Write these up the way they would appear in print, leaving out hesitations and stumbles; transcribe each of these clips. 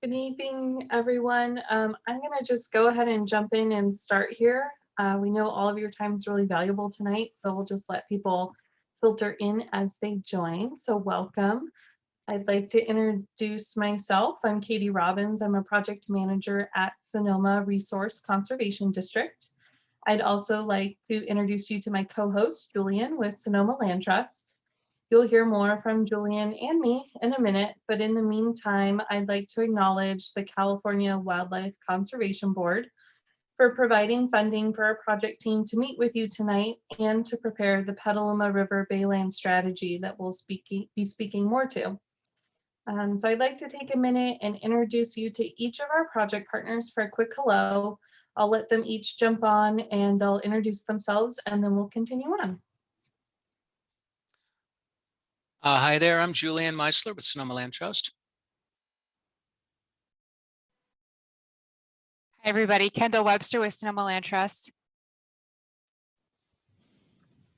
Good evening, everyone. I'm going to just go ahead and jump in and start here. We know all of your time is really valuable tonight, so we'll just let people filter in as they join. So welcome. I'd like to introduce myself. I'm Katie Robbins. I'm a project manager at Sonoma Resource Conservation District. I'd also like to introduce you to my co-host, Julian with Sonoma Land Trust. You'll hear more from Julian and me in a minute, but in the meantime, I'd like to acknowledge the California Wildlife Conservation Board for providing funding for our project team to meet with you tonight and to prepare the Petaluma River Baylands strategy that we'll be speaking more to. So I'd like to take a minute and introduce you to each of our project partners for a quick hello. I'll let them each jump on and they'll introduce themselves and then we'll continue on. Hi there, I'm Julian Meisler with Sonoma Land Trust. Hi everybody, Kendall Webster with Sonoma Land Trust.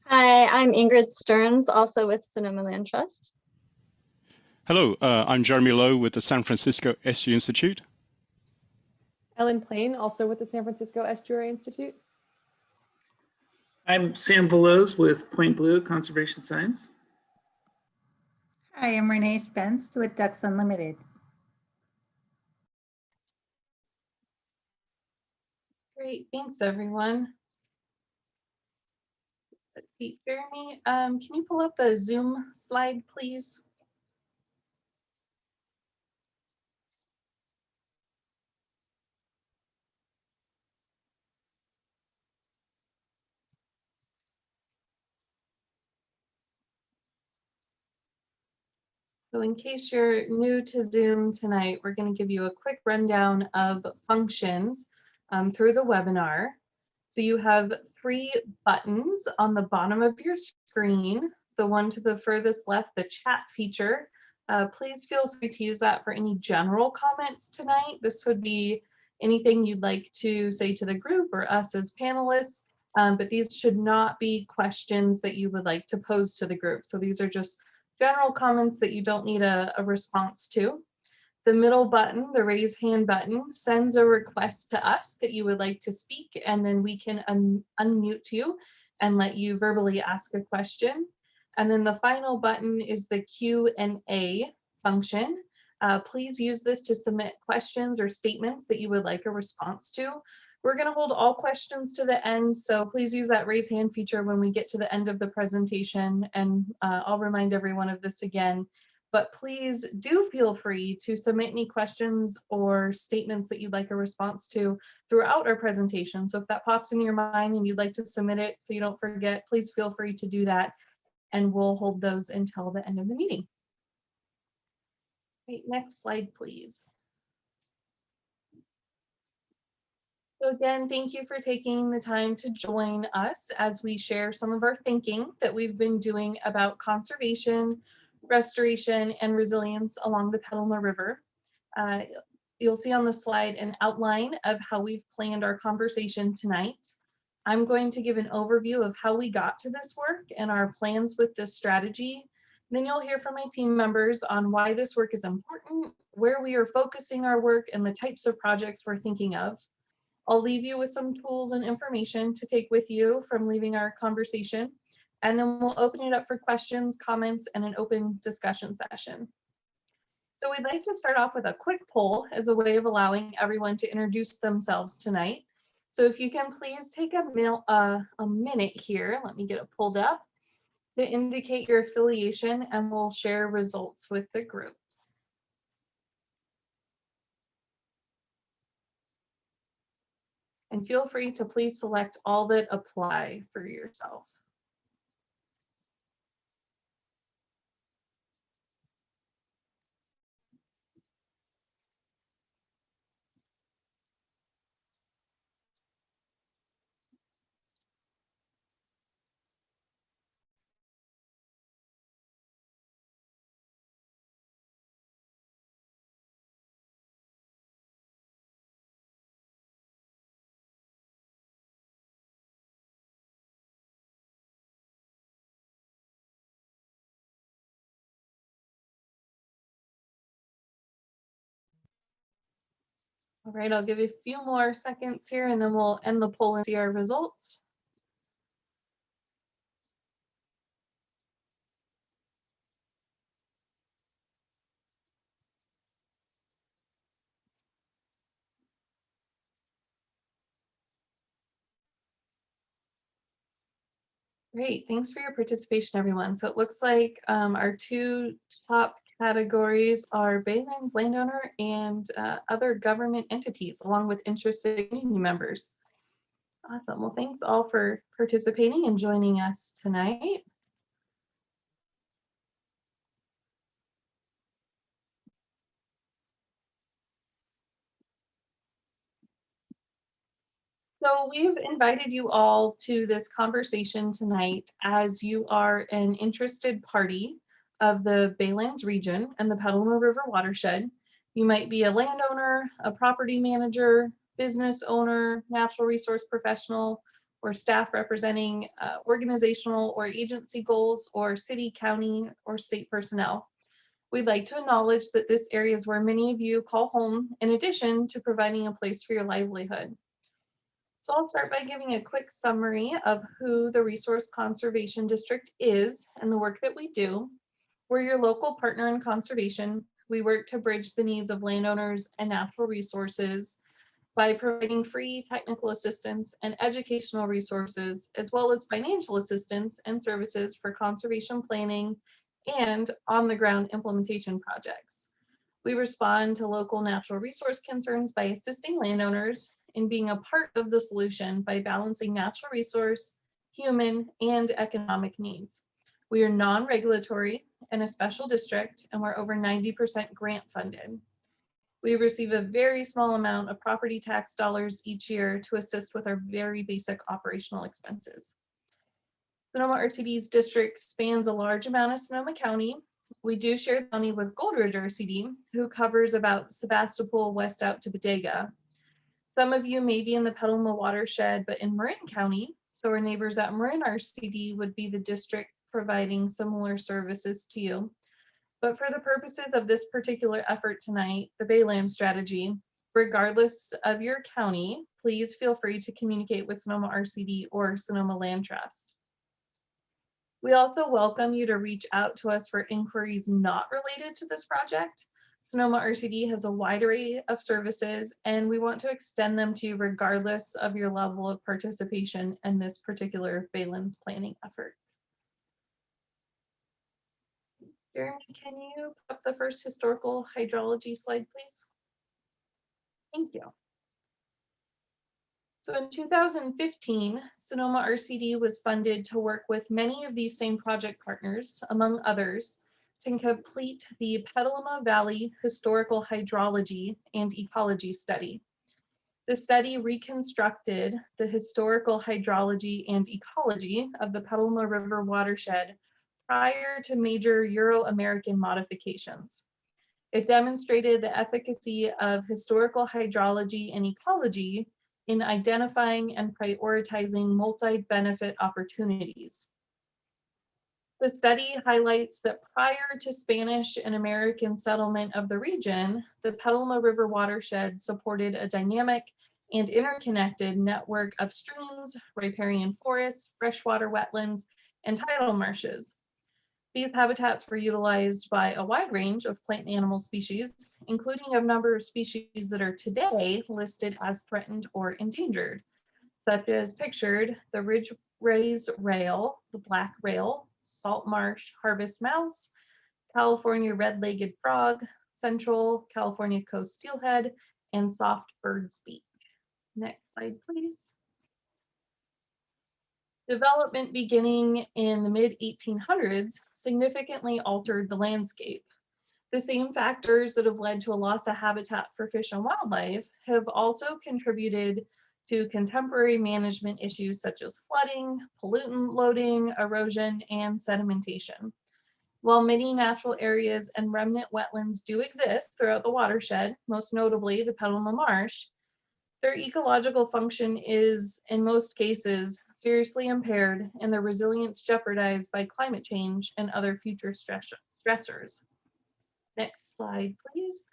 Hi, I'm Ingrid Stearns, also with Sonoma Land Trust. Hello, I'm Jeremy Lowe with the San Francisco Estuary Institute. Ellen Plain, also with the San Francisco Estuary Institute. I'm Sam Veloz with Point Blue Conservation Science. Hi, I'm Renee Spence with Ducks Unlimited. Great, thanks everyone. Let's see, Jeremy, can you pull up the Zoom slide, please? So in case you're new to Zoom tonight, we're going to give you a quick rundown of functions through the webinar. So you have 3 buttons on the bottom of your screen. The one to the furthest left, the chat feature. Please feel free to use that for any general comments tonight. This would be anything you'd like to say to the group or us as panelists, but these should not be questions that you would like to pose to the group. So these are just general comments that you don't need a response to. The middle button, the raise hand button, sends a request to us that you would like to speak, and then we can unmute you and let you verbally ask a question. And then the final button is the Q&A function. Please use this to submit questions or statements that you would like a response to. We're going to hold all questions to the end, so please use that raise hand feature when we get to the end of the presentation, and I'll remind everyone of this again. But please do feel free to submit any questions or statements that you'd like a response to throughout our presentation. So if that pops in your mind and you'd like to submit it so you don't forget, please feel free to do that, and we'll hold those until the end of the meeting. Great, next slide, please. So again, thank you for taking the time to join us as we share some of our thinking that we've been doing about conservation, restoration, and resilience along the Petaluma River. You'll see on the slide an outline of how we've planned our conversation tonight. I'm going to give an overview of how we got to this work and our plans with this strategy. Then you'll hear from my team members on why this work is important, where we are focusing our work, and the types of projects we're thinking of. I'll leave you with some tools and information to take with you from leaving our conversation, and then we'll open it up for questions, comments, and an open discussion session. So we'd like to start off with a quick poll as a way of allowing everyone to introduce themselves tonight. So if you can please take a minute here, let me get it pulled up, to indicate your affiliation, and we'll share results with the group. And feel free to please select all that apply for yourself. All right, I'll give you a few more seconds here and then we'll end the poll and see our results. Great, thanks for your participation, everyone. So it looks like our two top categories are Baylands, landowner, and other government entities, along with interested community members. Awesome. Well, thanks all for participating and joining us tonight. So we've invited you all to this conversation tonight as you are an interested party of the Baylands region and the Petaluma River watershed. You might be a landowner, a property manager, business owner, natural resource professional, or staff representing organizational or agency goals, or city, county, or state personnel. We'd like to acknowledge that this area is where many of you call home, in addition to providing a place for your livelihood. So I'll start by giving a quick summary of who the Resource Conservation District is and the work that we do. We're your local partner in conservation. We work to bridge the needs of landowners and natural resources by providing free technical assistance and educational resources, as well as financial assistance and services for conservation planning and on-the-ground implementation projects. We respond to local natural resource concerns by assisting landowners in being a part of the solution by balancing natural resource, human, and economic needs. We are non-regulatory and a special district, and we're over 90% grant funded. We receive a very small amount of property tax dollars each year to assist with our very basic operational expenses. Sonoma RCD's district spans a large amount of Sonoma County. We do share the county with Gold Ridge RCD, who covers about Sebastopol west out to Bodega. Some of you may be in the Petaluma watershed, but in Marin County, so our neighbors at Marin RCD would be the district providing similar services to you. But for the purposes of this particular effort tonight, the Baylands strategy, regardless of your county, please feel free to communicate with Sonoma RCD or Sonoma Land Trust. We also welcome you to reach out to us for inquiries not related to this project. Sonoma RCD has a wide array of services, and we want to extend them to you regardless of your level of participation in this particular Baylands planning effort. Jeremy, can you put up the first historical hydrology slide, please? Thank you. So in 2015, Sonoma RCD was funded to work with many of these same project partners, among others, to complete the Petaluma Valley Historical Hydrology and Ecology study. The study reconstructed the historical hydrology and ecology of the Petaluma River watershed prior to major Euro-American modifications. It demonstrated the efficacy of historical hydrology and ecology in identifying and prioritizing multi-benefit opportunities. The study highlights that prior to Spanish and American settlement of the region, the Petaluma River watershed supported a dynamic and interconnected network of streams, riparian forests, freshwater wetlands, and tidal marshes. These habitats were utilized by a wide range of plant and animal species, including a number of species that are today listed as threatened or endangered, such as pictured the ridge-rays rail, the black rail, salt marsh harvest mouse, California red-legged frog, Central California coast steelhead, and soft bird's beak. Next slide, please. Development beginning in the mid-1800s significantly altered the landscape. The same factors that have led to a loss of habitat for fish and wildlife have also contributed to contemporary management issues such as flooding, pollutant loading, erosion, and sedimentation. While many natural areas and remnant wetlands do exist throughout the watershed, most notably the Petaluma Marsh, their ecological function is, in most cases, seriously impaired and their resilience jeopardized by climate change and other future stressors. Next slide, please.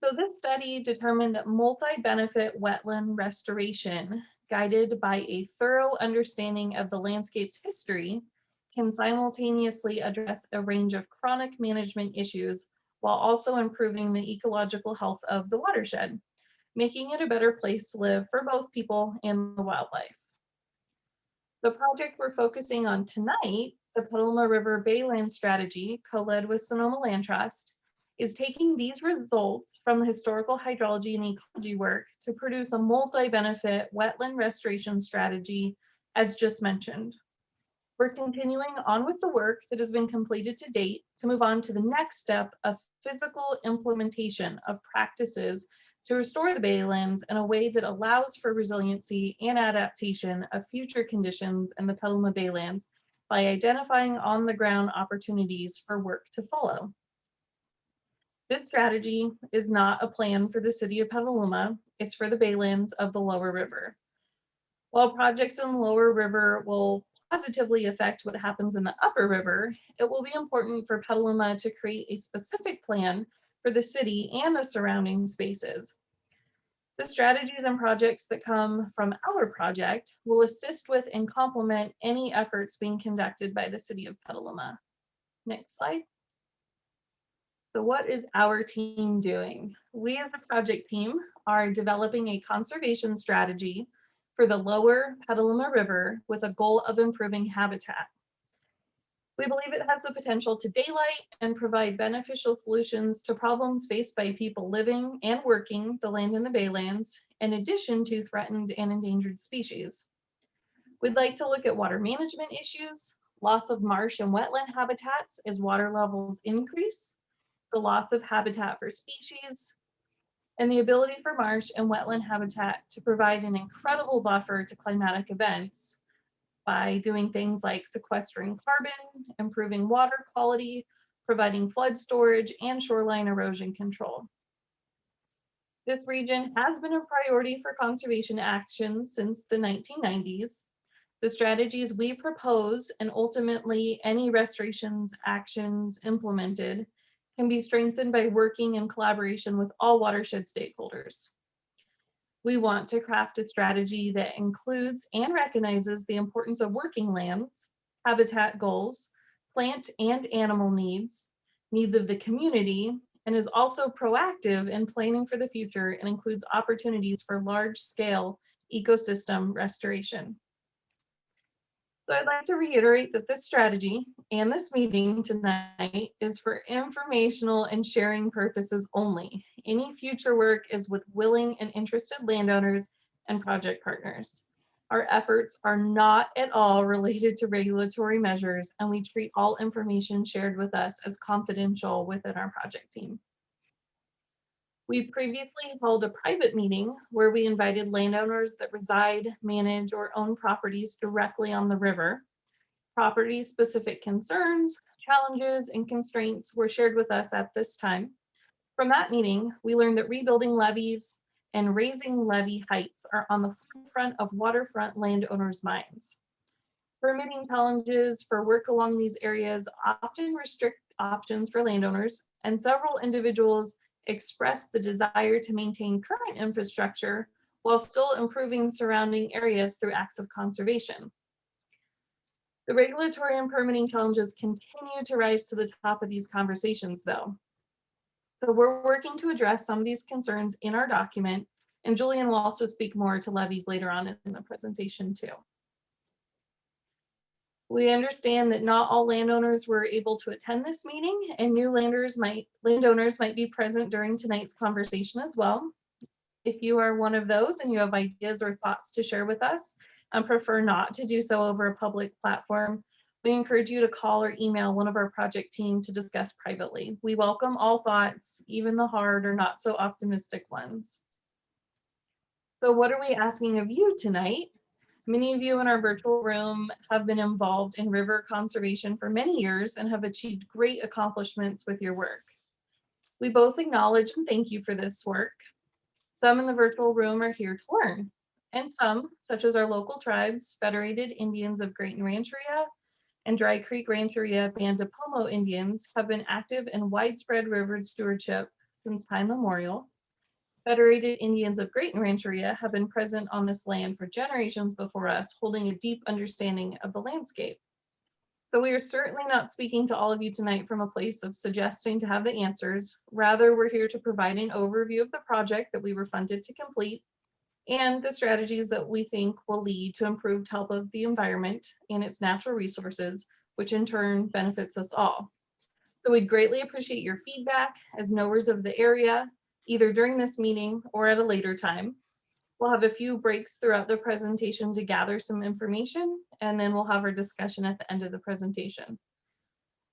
So this study determined that multi-benefit wetland restoration, guided by a thorough understanding of the landscape's history, can simultaneously address a range of chronic management issues while also improving the ecological health of the watershed, making it a better place to live for both people and the wildlife. The project we're focusing on tonight, the Petaluma River Baylands strategy, co-led with Sonoma Land Trust, is taking these results from the historical hydrology and ecology work to produce a multi-benefit wetland restoration strategy, as just mentioned. We're continuing on with the work that has been completed to date to move on to the next step of physical implementation of practices to restore the baylands in a way that allows for resiliency and adaptation of future conditions in the Petaluma Baylands by identifying on-the-ground opportunities for work to follow. This strategy is not a plan for the city of Petaluma, it's for the baylands of the lower river. While projects in the lower river will positively affect what happens in the upper river, it will be important for Petaluma to create a specific plan for the city and the surrounding spaces. The strategies and projects that come from our project will assist with and complement any efforts being conducted by the city of Petaluma. Next slide. So what is our team doing? We as a project team are developing a conservation strategy for the lower Petaluma River with a goal of improving habitat. We believe it has the potential to daylight and provide beneficial solutions to problems faced by people living and working the land in the baylands, in addition to threatened and endangered species. We'd like to look at water management issues, loss of marsh and wetland habitats as water levels increase, the loss of habitat for species, and the ability for marsh and wetland habitat to provide an incredible buffer to climatic events by doing things like sequestering carbon, improving water quality, providing flood storage, and shoreline erosion control. This region has been a priority for conservation action since the 1990s. The strategies we propose and ultimately any restorations actions implemented can be strengthened by working in collaboration with all watershed stakeholders. We want to craft a strategy that includes and recognizes the importance of working lands, habitat goals, plant and animal needs of the community, and is also proactive in planning for the future and includes opportunities for large-scale ecosystem restoration. So I'd like to reiterate that this strategy and this meeting tonight is for informational and sharing purposes only. Any future work is with willing and interested landowners and project partners. Our efforts are not at all related to regulatory measures, and we treat all information shared with us as confidential within our project team. We previously held a private meeting where we invited landowners that reside, manage, or own properties directly on the river. Property-specific concerns, challenges, and constraints were shared with us at this time. From that meeting, we learned that rebuilding levees and raising levee heights are on the forefront of waterfront landowners' minds. Permitting challenges for work along these areas often restrict options for landowners, and several individuals express the desire to maintain current infrastructure while still improving surrounding areas through acts of conservation. The regulatory and permitting challenges continue to rise to the top of these conversations, though. So we're working to address some of these concerns in our document, and Julian will also speak more to levees later on in the presentation too. We understand that not all landowners were able to attend this meeting, and new landowners might be present during tonight's conversation as well. If you are one of those and you have ideas or thoughts to share with us and prefer not to do so over a public platform, we encourage you to call or email one of our project team to discuss privately. We welcome all thoughts, even the hard or not so optimistic ones. So what are we asking of you tonight? Many of you in our virtual room have been involved in river conservation for many years and have achieved great accomplishments with your work. We both acknowledge and thank you for this work. Some in the virtual room are here to learn, and some, such as our local tribes, Federated Indians of Great Rancheria and Dry Creek Rancheria Band of Pomo Indians, have been active in widespread river stewardship since time immemorial. Federated Indians of Great and Rancheria have been present on this land for generations before us, holding a deep understanding of the landscape. So we are certainly not speaking to all of you tonight from a place of suggesting to have the answers. Rather, we're here to provide an overview of the project that we were funded to complete and the strategies that we think will lead to improved health of the environment and its natural resources, which in turn benefits us all. So we'd greatly appreciate your feedback as knowers of the area, either during this meeting or at a later time. We'll have a few breaks throughout the presentation to gather some information, and then we'll have our discussion at the end of the presentation.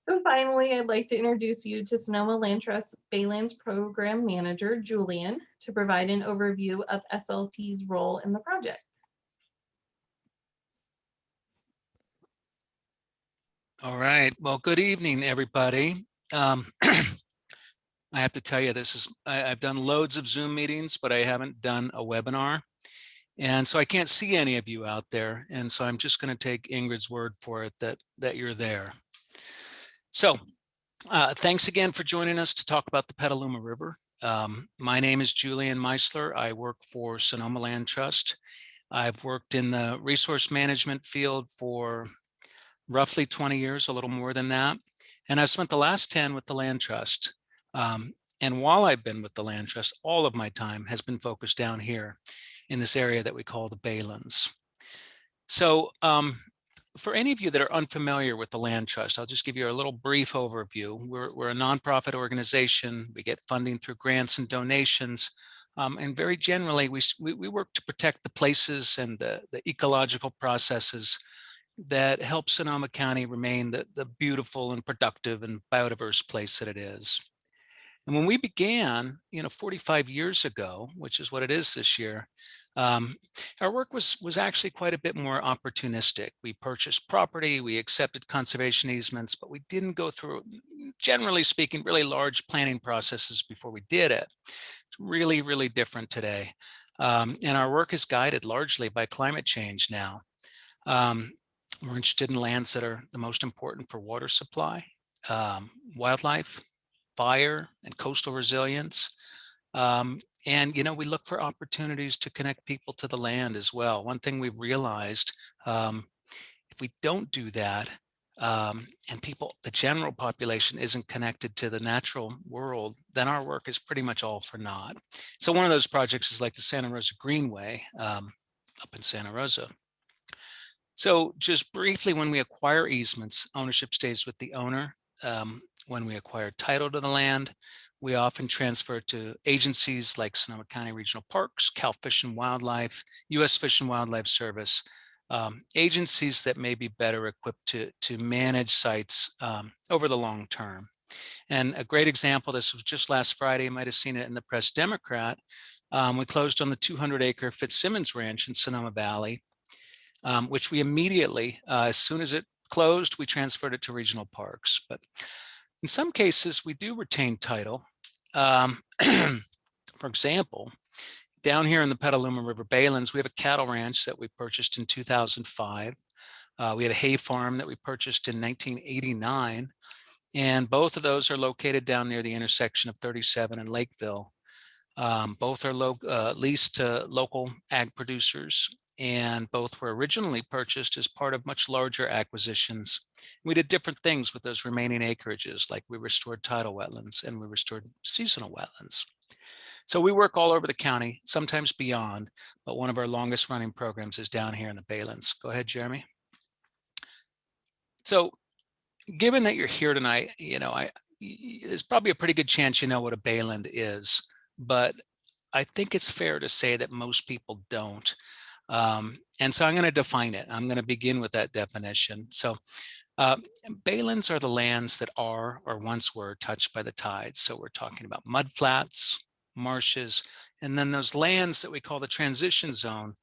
So finally, I'd like to introduce you to Sonoma Land Trust Baylands Program Manager, Julian, to provide an overview of SLT's role in the project. All right. Well, good evening, everybody. I have to tell you, I've done loads of Zoom meetings, but I haven't done a webinar. And so I can't see any of you out there. And so I'm just going to take Ingrid's word for it that you're there. So thanks again for joining us to talk about the Petaluma River. My name is Julian Meisler. I work for Sonoma Land Trust. I've worked in the resource management field for roughly 20 years, a little more than that. And I've spent the last 10 with the Land Trust. And while I've been with the Land Trust, all of my time has been focused down here in this area that we call the Baylands. So for any of you that are unfamiliar with the Land Trust, I'll just give you a little brief overview. We're a nonprofit organization. We get funding through grants and donations. And very generally, we work to protect the places and the ecological processes that help Sonoma County remain the beautiful and productive and biodiverse place that it is. And when we began, 45 years ago, which is what it is this year, our work was actually quite a bit more opportunistic. We purchased property, we accepted conservation easements, but we didn't go through, generally speaking, really large planning processes before we did it. It's really, really different today. And our work is guided largely by climate change now. We're interested in lands that are the most important for water supply, wildlife, fire, and coastal resilience. And, we look for opportunities to connect people to the land as well. One thing we've realized, if we don't do that, and the general population isn't connected to the natural world, then our work is pretty much all for naught. So one of those projects is like the Santa Rosa Greenway up in Santa Rosa. So just briefly, when we acquire easements, ownership stays with the owner. When we acquire title to the land, we often transfer to agencies like Sonoma County Regional Parks, Cal Fish and Wildlife, U.S. Fish and Wildlife Service, agencies that may be better equipped to manage sites over the long term. And a great example, this was just last Friday, you might have seen it in the Press Democrat. We closed on the 200-acre Fitzsimmons Ranch in Sonoma Valley, which we immediately, as soon as it closed, we transferred it to regional parks. But in some cases, we do retain title. For example, down here in the Petaluma River Baylands, we have a cattle ranch that we purchased in 2005. We have a hay farm that we purchased in 1989. And both of those are located down near the intersection of 37 and Lakeville. Both are leased to local ag producers, and both were originally purchased as part of much larger acquisitions. We did different things with those remaining acreages, like we restored tidal wetlands and we restored seasonal wetlands. So we work all over the county, sometimes beyond, but one of our longest running programs is down here in the Baylands. Go ahead, Jeremy. So given that you're here tonight, there's probably a pretty good chance you know what a Bayland is, but I think it's fair to say that most people don't. And so I'm going to define it. I'm going to begin with that definition. So Baylands are the lands that are or once were touched by the tides. So we're talking about mudflats, marshes, and then those lands that we call the transition zone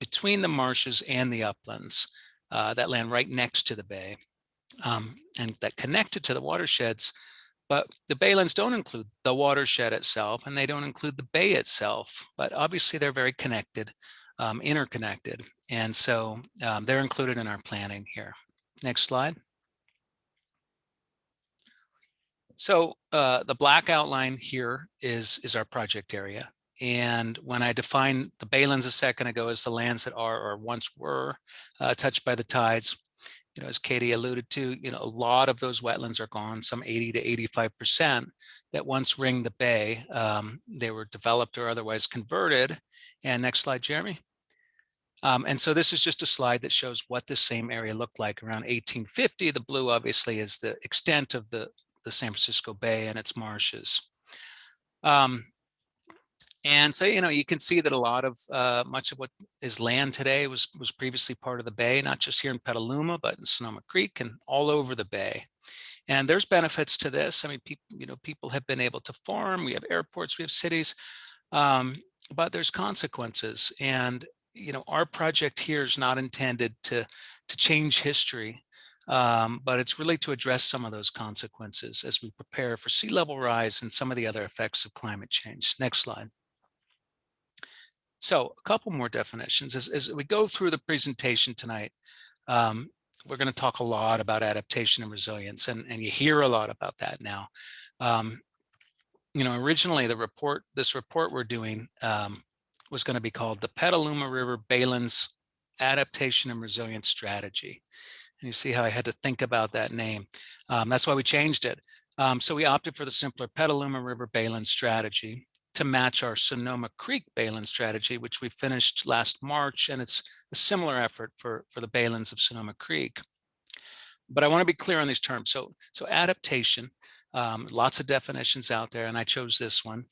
between the marshes and the uplands, that land right next to the bay, and that connected to the watersheds. But the Baylands don't include the watershed itself, and they don't include the bay itself, but obviously they're very connected, interconnected. And so they're included in our planning here. Next slide. So the black outline here is our project area. And when I defined the baylands a second ago as the lands that are or once were touched by the tides, as Katie alluded to, a lot of those wetlands are gone, some 80 to 85% that once ringed the bay. They were developed or otherwise converted. And next slide, Jeremy. And so this is just a slide that shows what this same area looked like around 1850. The blue obviously is the extent of the San Francisco Bay and its marshes. And so, you can see that a lot of much of what is land today was previously part of the bay, not just here in Petaluma, but in Sonoma Creek and all over the bay. And there's benefits to this. I mean, people have been able to farm. We have airports, we have cities, but there's consequences. And our project here is not intended to change history, but it's really to address some of those consequences as we prepare for sea level rise and some of the other effects of climate change. Next slide. So a couple more definitions. As we go through the presentation tonight, we're going to talk a lot about adaptation and resilience, and you hear a lot about that now. Originally this report we're doing was going to be called the Petaluma River Baylands Adaptation and Resilience Strategy. And you see how I had to think about that name. That's why we changed it. So we opted for the simpler Petaluma River Baylands Strategy to match our Sonoma Creek Baylands strategy, which we finished last March, and it's a similar effort for the Baylands of Sonoma Creek. But I want to be clear on these terms. So adaptation, lots of definitions out there, and I chose this one.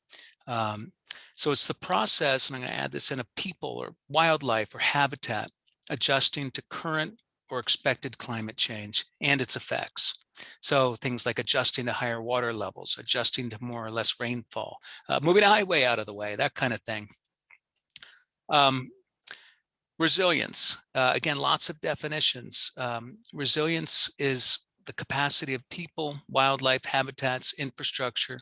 So it's the process, and I'm going to add this in, of people or wildlife or habitat adjusting to current or expected climate change and its effects. So things like adjusting to higher water levels, adjusting to more or less rainfall, moving a highway out of the way, that kind of thing. Resilience, again, lots of definitions. Resilience is the capacity of people, wildlife, habitats, infrastructure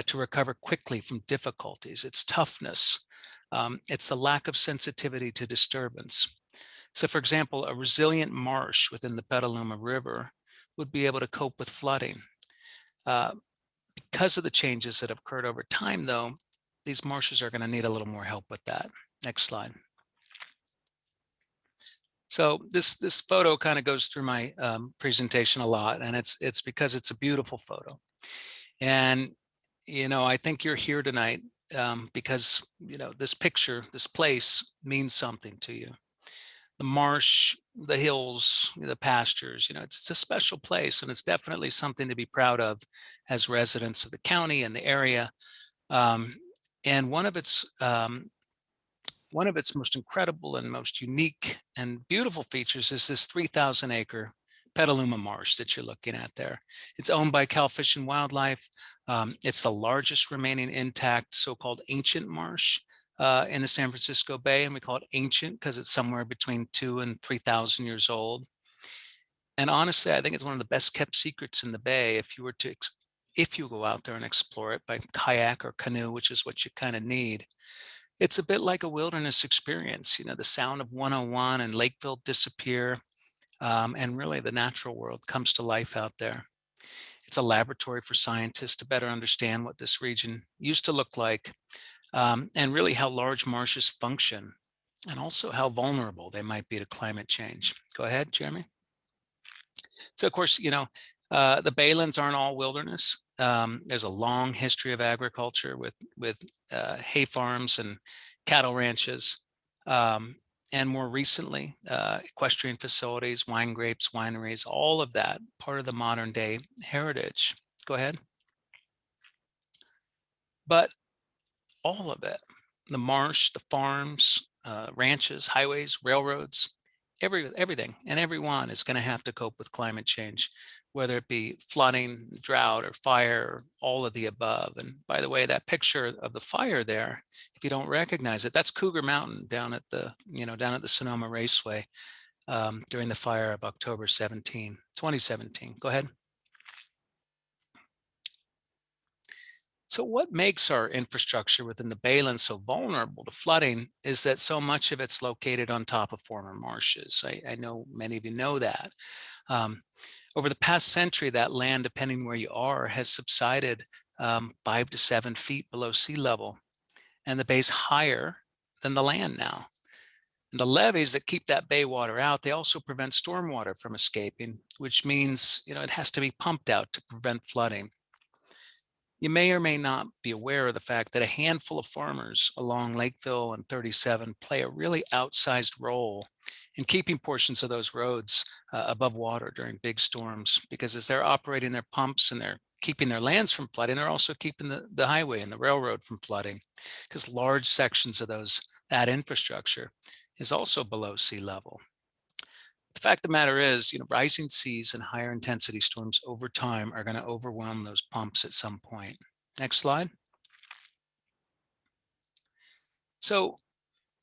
to recover quickly from difficulties. It's toughness. It's the lack of sensitivity to disturbance. So for example, a resilient marsh within the Petaluma River would be able to cope with flooding. Because of the changes that have occurred over time, though, these marshes are going to need a little more help with that. Next slide. So this photo kind of goes through my presentation a lot, and it's because it's a beautiful photo. And, I think you're here tonight because, this picture, this place means something to you. The marsh, the hills, the pastures, it's a special place, and it's definitely something to be proud of as residents of the county and the area. And one of its most incredible and most unique and beautiful features is this 3,000 acre Petaluma Marsh that you're looking at there. It's owned by Cal Fish and Wildlife. It's the largest remaining intact so-called ancient marsh in the San Francisco Bay, and we call it ancient because it's somewhere between 2,000 and 3,000 years old. And honestly, I think it's one of the best kept secrets in the Bay. If you go out there and explore it by kayak or canoe, which is what you kind of need, it's a bit like a wilderness experience. The sound of 101 and Lakeville disappear, and really the natural world comes to life out there. It's a laboratory for scientists to better understand what this region used to look like, and really how large marshes function, and also how vulnerable they might be to climate change. Go ahead, Jeremy. So of course, the Baylands aren't all wilderness. There's a long history of agriculture with hay farms and cattle ranches, and more recently, equestrian facilities, wine grapes, wineries, all of that part of the modern day heritage. Go ahead. But all of it, the marsh, the farms, ranches, highways, railroads, everything and everyone is going to have to cope with climate change, whether it be flooding, drought, or fire, or all of the above. And by the way, that picture of the fire there, if you don't recognize it, that's Cougar Mountain down at the Sonoma Raceway during the fire of October 2017. Go ahead. So what makes our infrastructure within the Baylands so vulnerable to flooding is that so much of it's located on top of former marshes. I know many of you know that. Over the past century, that land, depending where you are, has subsided 5 to 7 feet below sea level. and the bay's higher than the land now. And the levees that keep that bay water out, they also prevent stormwater from escaping, which means, it has to be pumped out to prevent flooding. You may or may not be aware of the fact that a handful of farmers along Lakeville and 37 play a really outsized role in keeping portions of those roads above water during big storms, because as they're operating their pumps and they're keeping their lands from flooding, they're also keeping the highway and the railroad from flooding, because large sections of that infrastructure is also below sea level. The fact of the matter is, rising seas and higher intensity storms over time are going to overwhelm those pumps at some point. Next slide. So,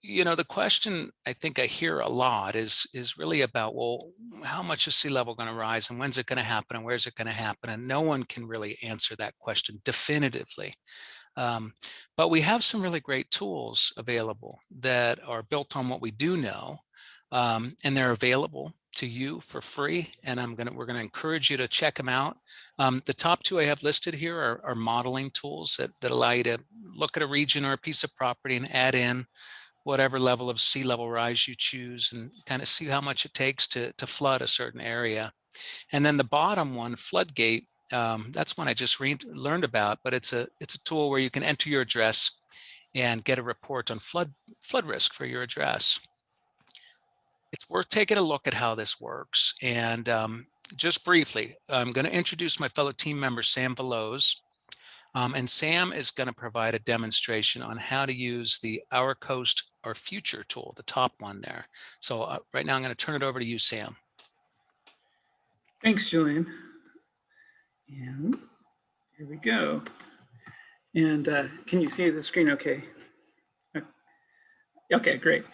the question I think I hear a lot is really about, well, how much is sea level going to rise, and when's it going to happen, and where's it going to happen? And no one can really answer that question definitively. But we have some really great tools available that are built on what we do know, and they're available to you for free. And we're going to encourage you to check them out. The top two I have listed here are modeling tools that allow you to look at a region or a piece of property and add in whatever level of sea level rise you choose and kind of see how much it takes to flood a certain area. And then the bottom one, Floodgate, that's one I just learned about, but it's a tool where you can enter your address and get a report on flood risk for your address. It's worth taking a look at how this works. And just briefly, I'm going to introduce my fellow team member, Sam Veloz. And Sam is going to provide a demonstration on how to use the Our Coast, Our Future tool, the top one there. So right now I'm going to turn it over to you, Sam. Thanks, Julian. And here we go. And can you see the screen okay? Okay, great.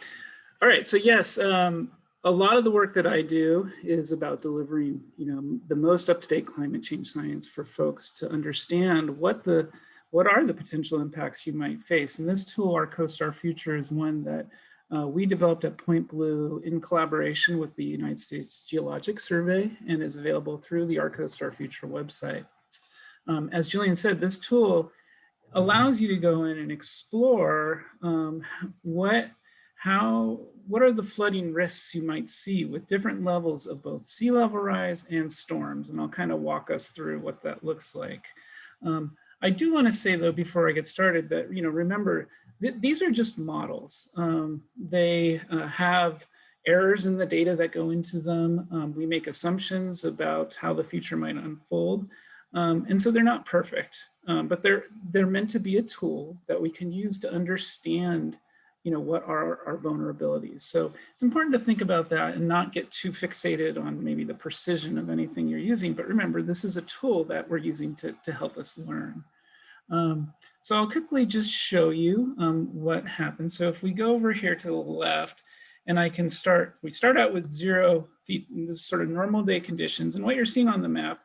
All right, so yes, a lot of the work that I do is about delivering, the most up-to-date climate change science for folks to understand what are the potential impacts you might face. And this tool, Our Coast, Our Future, is one that we developed at Point Blue in collaboration with the United States Geologic Survey, and is available through the Our Coast, Our Future website. As Julian said, this tool allows you to go in and explore what are the flooding risks you might see with different levels of both sea level rise and storms. And I'll kind of walk us through what that looks like. I do want to say, though, before I get started, that, remember, these are just models. They have errors in the data that go into them. We make assumptions about how the future might unfold. And so they're not perfect, but they're meant to be a tool that we can use to understand what are our vulnerabilities. So it's important to think about that and not get too fixated on maybe the precision of anything you're using. But remember, this is a tool that we're using to help us learn. So I'll quickly just show you what happens. So if we go over here to the left, and we start out with 0 feet in this sort of normal day conditions. And what you're seeing on the map,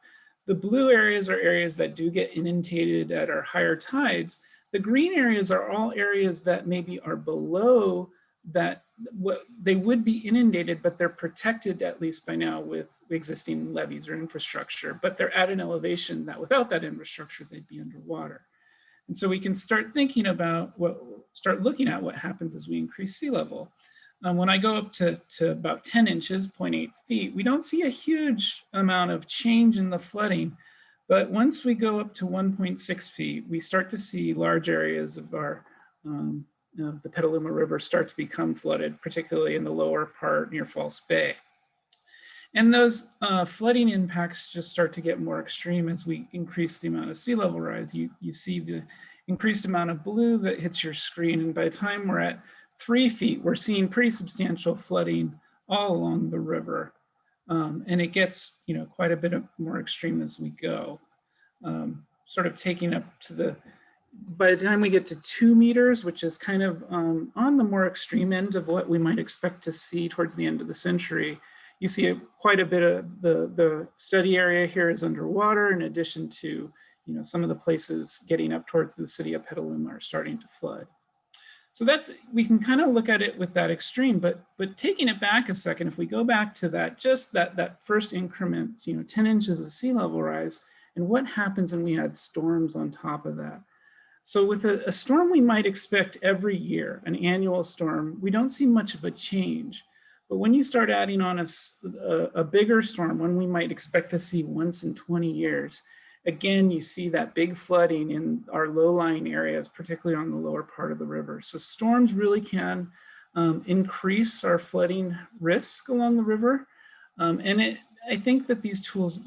the blue areas are areas that do get inundated at our higher tides. The green areas are all areas that maybe are below that, what they would be inundated, but they're protected at least by now with existing levees or infrastructure, but they're at an elevation that without that infrastructure, they'd be underwater. And so we can start thinking about start looking at what happens as we increase sea level. When I go up to about 10 inches, 0.8 feet, we don't see a huge amount of change in the flooding. But once we go up to 1.6 feet, we start to see large areas of our the Petaluma River start to become flooded, particularly in the lower part near False Bay. And those flooding impacts just start to get more extreme as we increase the amount of sea level rise. You see the increased amount of blue that hits your screen. And by the time we're at 3 feet, we're seeing pretty substantial flooding all along the river. And it gets, quite a bit more extreme as we go, sort of taking up to by the time we get to 2 meters, which is kind of on the more extreme end of what we might expect to see towards the end of the century. You see quite a bit of the study area here is underwater, in addition to, some of the places getting up towards the city of Petaluma are starting to flood. So we can kind of look at it with that extreme, but taking it back a second, if we go back to that first increment, 10 inches of sea level rise, and what happens when we add storms on top of that. So with a storm we might expect every year, an annual storm, we don't see much of a change. But when you start adding on a bigger storm, one we might expect to see once in 20 years, again, you see that big flooding in our low-lying areas, particularly on the lower part of the river. So storms really can increase our flooding risk along the river. I think that these tools,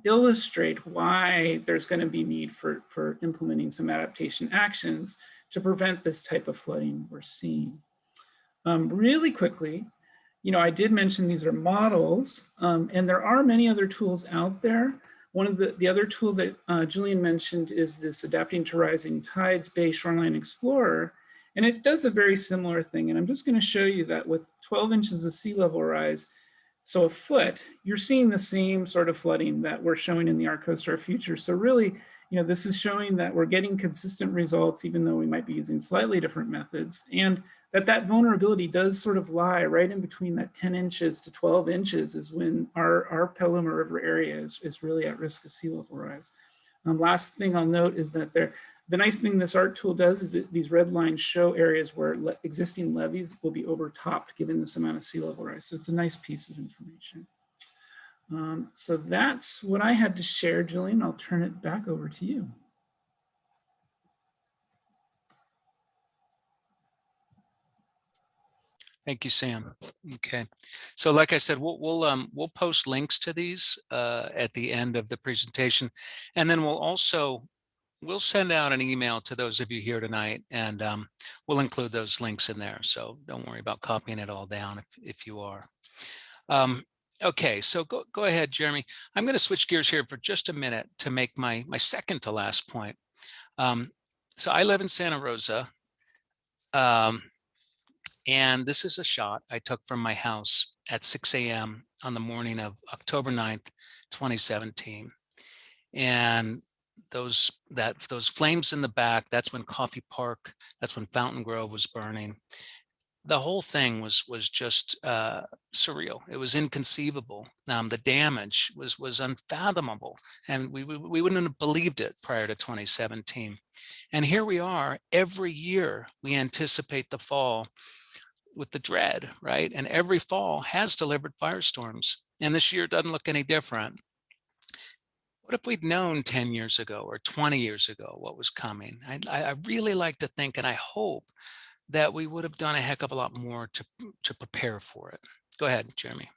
illustrate why there's going to be need for implementing some adaptation actions to prevent this type of flooding we're seeing. Really quickly, I did mention these are models, and there are many other tools out there. One of the other tool that Julian mentioned is this Adapting to Rising Tides Bay Shoreline Explorer, and it does a very similar thing. And I'm just going to show you that with 12 inches of sea level rise, so a foot, you're seeing the same sort of flooding that we're showing in the ArccoStar future. So really, this is showing that we're getting consistent results, even though we might be using slightly different methods, and that vulnerability does sort of lie right in between that 10 inches to 12 inches is when our Petaluma River area is really at risk of sea level rise. Last thing I'll note is that the nice thing this ARC tool does is that these red lines show areas where existing levees will be overtopped given this amount of sea level rise. So it's a nice piece of information. So that's what I had to share, Julian. I'll turn it back over to you. Thank you, Sam. Okay, so like I said, we'll post links to these at the end of the presentation, and then we'll send out an email to those of you here tonight, and we'll include those links in there. So don't worry about copying it all down if you are. Okay, so go ahead, Jeremy. I'm going to switch gears here for just a minute to make my second to last point. So I live in Santa Rosa. And this is a shot I took from my house at 6 a.m. on the morning of October 9th, 2017. And those flames in the back, that's when Coffee Park, that's when Fountain Grove was burning. The whole thing was just surreal. It was inconceivable. The damage was unfathomable, and we wouldn't have believed it prior to 2017. And here we are, every year we anticipate the fall with the dread, right? And every fall has delivered firestorms, and this year doesn't look any different. What if we'd known 10 years ago or 20 years ago what was coming? I really like to think, and I hope, that we would have done a heck of a lot more to prepare for it. Go ahead, Jeremy.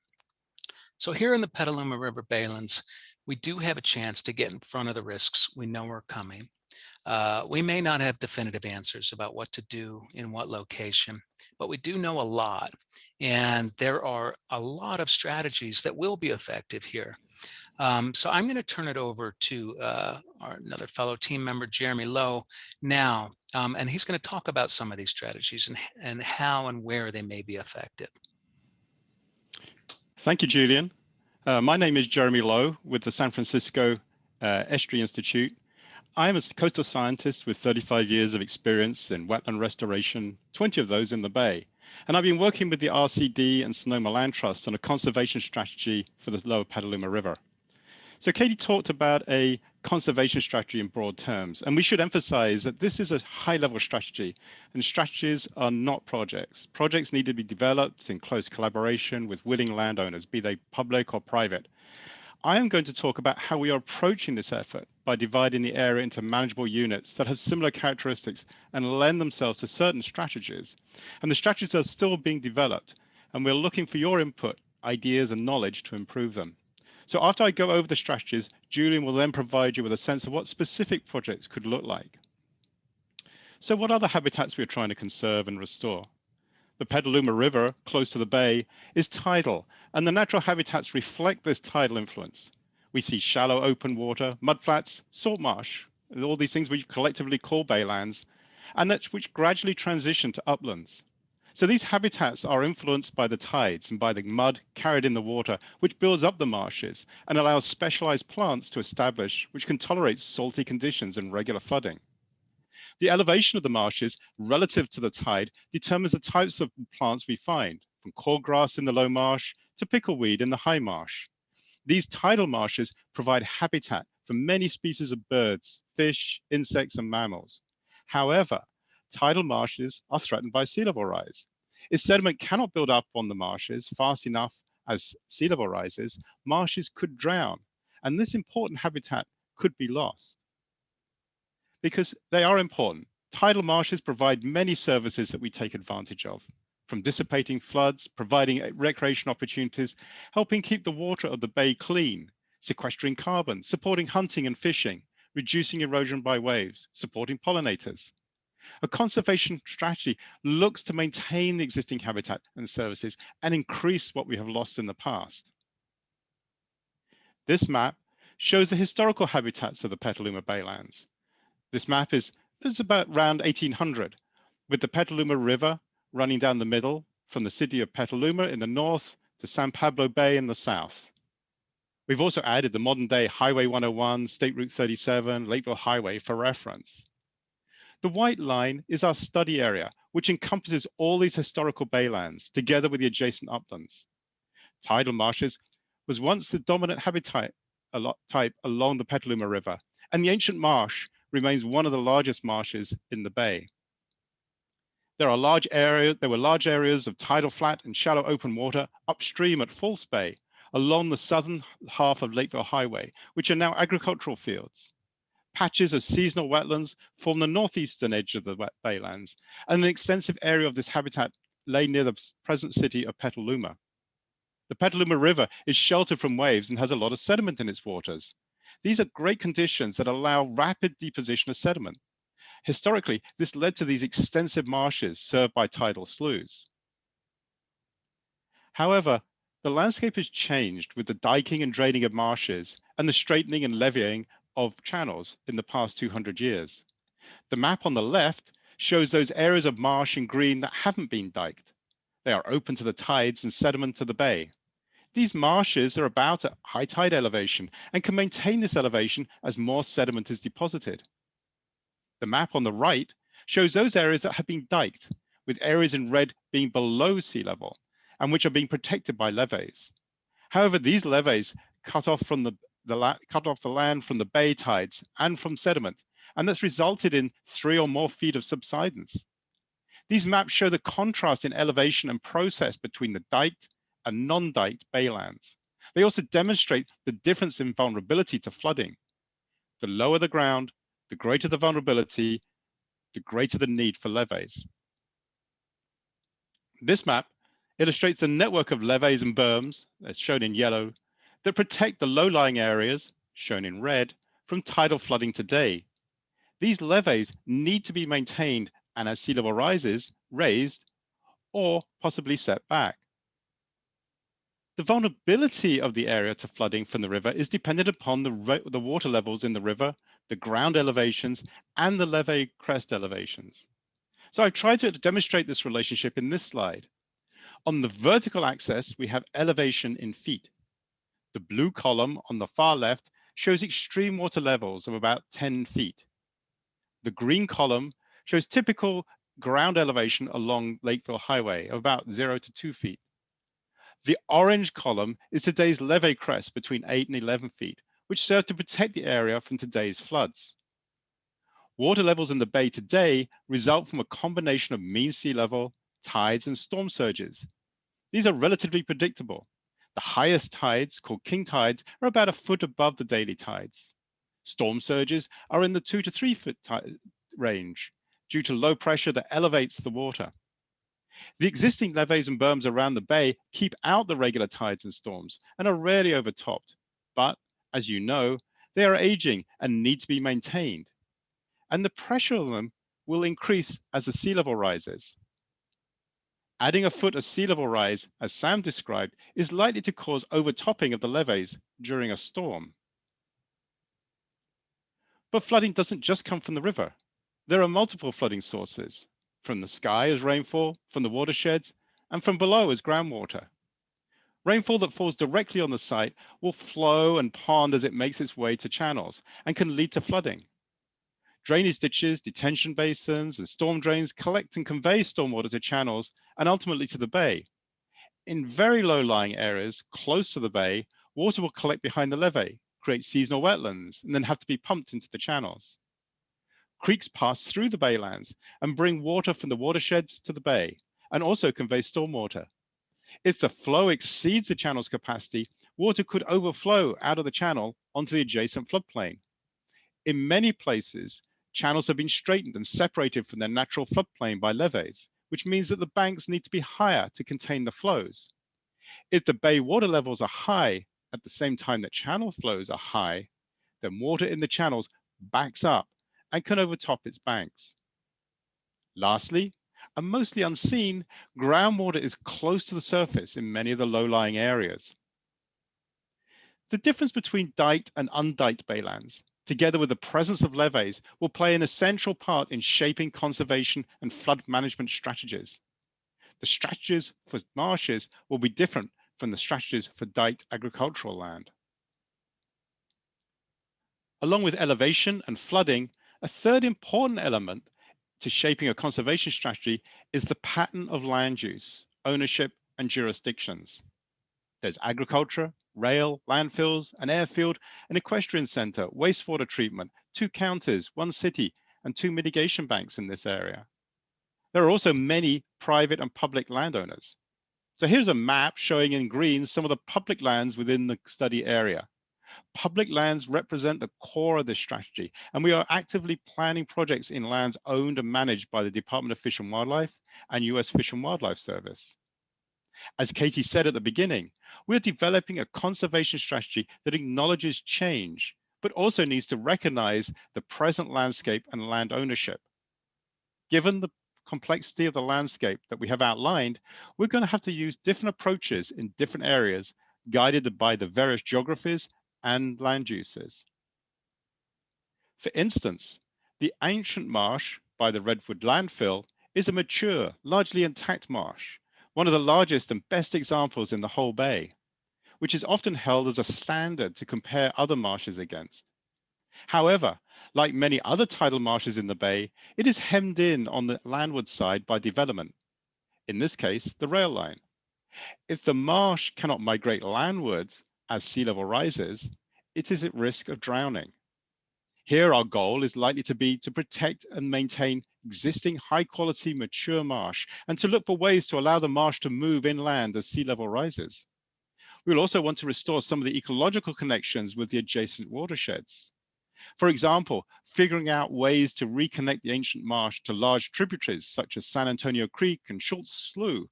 So here in the Petaluma River Baylands, we do have a chance to get in front of the risks we know are coming. We may not have definitive answers about what to do in what location, but we do know a lot. And there are a lot of strategies that will be effective here. So I'm going to turn it over to another fellow team member, Jeremy Lowe, now, and he's going to talk about some of these strategies and how and where they may be effective. Thank you, Julian. My name is Jeremy Lowe with the San Francisco Estuary Institute. I am a coastal scientist with 35 years of experience in wetland restoration, 20 of those in the Bay. And I've been working with the RCD and Sonoma Land Trust on a conservation strategy for the lower Petaluma River. So Katie talked about a conservation strategy in broad terms, and we should emphasize that this is a high-level strategy, and strategies are not projects. Projects need to be developed in close collaboration with willing landowners, be they public or private. I am going to talk about how we are approaching this effort by dividing the area into manageable units that have similar characteristics and lend themselves to certain strategies. And the strategies are still being developed, and we're looking for your input, ideas, and knowledge to improve them. So after I go over the strategies, Julian will then provide you with a sense of what specific projects could look like. So what are the habitats we're trying to conserve and restore? The Petaluma River, close to the bay, is tidal, and the natural habitats reflect this tidal influence. We see shallow open water, mudflats, salt marsh, all these things we collectively call baylands, and that's which gradually transition to uplands. So these habitats are influenced by the tides and by the mud carried in the water, which builds up the marshes and allows specialized plants to establish, which can tolerate salty conditions and regular flooding. The elevation of the marshes relative to the tide determines the types of plants we find, from cordgrass in the low marsh to pickleweed in the high marsh. These tidal marshes provide habitat for many species of birds, fish, insects, and mammals. However, tidal marshes are threatened by sea level rise. If sediment cannot build up on the marshes fast enough as sea level rises, marshes could drown, and this important habitat could be lost. Because they are important, tidal marshes provide many services that we take advantage of, from dissipating floods, providing recreation opportunities, helping keep the water of the bay clean, sequestering carbon, supporting hunting and fishing, reducing erosion by waves, supporting pollinators. A conservation strategy looks to maintain the existing habitat and services and increase what we have lost in the past. This map shows the historical habitats of the Petaluma Baylands. This map is about around 1800, with the Petaluma River running down the middle from the city of Petaluma in the north to San Pablo Bay in the south. We've also added the modern day Highway 101, State Route 37, Lakeville Highway for reference. The white line is our study area, which encompasses all these historical baylands together with the adjacent uplands. Tidal marshes was once the dominant habitat type along the Petaluma River, and the ancient marsh remains one of the largest marshes in the bay. There were large areas of tidal flat and shallow open water upstream at False Bay along the southern half of Lakeville Highway, which are now agricultural fields. Patches of seasonal wetlands form the northeastern edge of the baylands, and an extensive area of this habitat lay near the present city of Petaluma. The Petaluma River is sheltered from waves and has a lot of sediment in its waters. These are great conditions that allow rapid deposition of sediment. Historically, this led to these extensive marshes served by tidal sloughs. However, the landscape has changed with the diking and draining of marshes and the straightening and levying of channels in the past 200 years. The map on the left shows those areas of marsh in green that haven't been diked. They are open to the tides and sediment to the bay. These marshes are about at high tide elevation and can maintain this elevation as more sediment is deposited. The map on the right shows those areas that have been diked, with areas in red being below sea level and which are being protected by levees. However, these levees cut off the land from the bay tides and from sediment, and that's resulted in 3 or more feet of subsidence. These maps show the contrast in elevation and process between the diked and non-diked baylands. They also demonstrate the difference in vulnerability to flooding. The lower the ground, the greater the vulnerability, the greater the need for levees. This map illustrates the network of levees and berms, as shown in yellow, that protect the low-lying areas, shown in red, from tidal flooding today. These levees need to be maintained and, as sea level rises, raised or possibly set back. The vulnerability of the area to flooding from the river is dependent upon the water levels in the river, the ground elevations, and the levee crest elevations. So I've tried to demonstrate this relationship in this slide. On the vertical axis, we have elevation in feet. The blue column on the far left shows extreme water levels of about 10 feet. The green column shows typical ground elevation along Lakeville Highway of about 0 to 2 feet. The orange column is today's levee crest between 8 and 11 feet, which serve to protect the area from today's floods. Water levels in the bay today result from a combination of mean sea level, tides, and storm surges. These are relatively predictable. The highest tides, called king tides, are about a foot above the daily tides. Storm surges are in the 2 to 3 foot range due to low pressure that elevates the water. The existing levees and berms around the bay keep out the regular tides and storms and are rarely overtopped. But as you know, they are aging and need to be maintained. And the pressure on them will increase as the sea level rises. Adding a foot of sea level rise, as Sam described, is likely to cause overtopping of the levees during a storm. But flooding doesn't just come from the river. There are multiple flooding sources, from the sky as rainfall, from the watersheds, and from below as groundwater. Rainfall that falls directly on the site will flow and pond as it makes its way to channels and can lead to flooding. Drainage ditches, detention basins, and storm drains collect and convey stormwater to channels and ultimately to the bay. In very low-lying areas close to the bay, water will collect behind the levee, create seasonal wetlands and then have to be pumped into the channels. Creeks pass through the baylands and bring water from the watersheds to the bay and also convey stormwater. If the flow exceeds the channel's capacity, water could overflow out of the channel onto the adjacent floodplain. In many places, channels have been straightened and separated from their natural floodplain by levees, which means that the banks need to be higher to contain the flows. If the bay water levels are high at the same time that channel flows are high, then water in the channels backs up and can overtop its banks. Lastly, and mostly unseen, groundwater is close to the surface in many of the low-lying areas. The difference between diked and undiked baylands, together with the presence of levees, will play an essential part in shaping conservation and flood management strategies. The strategies for marshes will be different from the strategies for diked agricultural land. Along with elevation and flooding, a third important element to shaping a conservation strategy is the pattern of land use, ownership, and jurisdictions. There's agriculture, rail, landfills, an airfield, an equestrian center, wastewater treatment, 2 counties, 1 city, and 2 mitigation banks in this area. There are also many private and public landowners. So here's a map showing in green some of the public lands within the study area. Public lands represent the core of this strategy, and we are actively planning projects in lands owned and managed by the Department of Fish and Wildlife and US Fish and Wildlife Service. As Katie said at the beginning, we're developing a conservation strategy that acknowledges change, but also needs to recognize the present landscape and land ownership. Given the complexity of the landscape that we have outlined, we're going to have to use different approaches in different areas, guided by the various geographies and land uses. For instance, the ancient marsh by the Redwood landfill is a mature, largely intact marsh, one of the largest and best examples in the whole bay, which is often held as a standard to compare other marshes against. However, like many other tidal marshes in the bay, it is hemmed in on the landward side by development, in this case, the rail line. If the marsh cannot migrate landwards as sea level rises, it is at risk of drowning. Here, our goal is likely to be to protect and maintain existing high quality mature marsh and to look for ways to allow the marsh to move inland as sea level rises. We'll also want to restore some of the ecological connections with the adjacent watersheds. For example, figuring out ways to reconnect the ancient marsh to large tributaries such as San Antonio Creek and Schultz Slough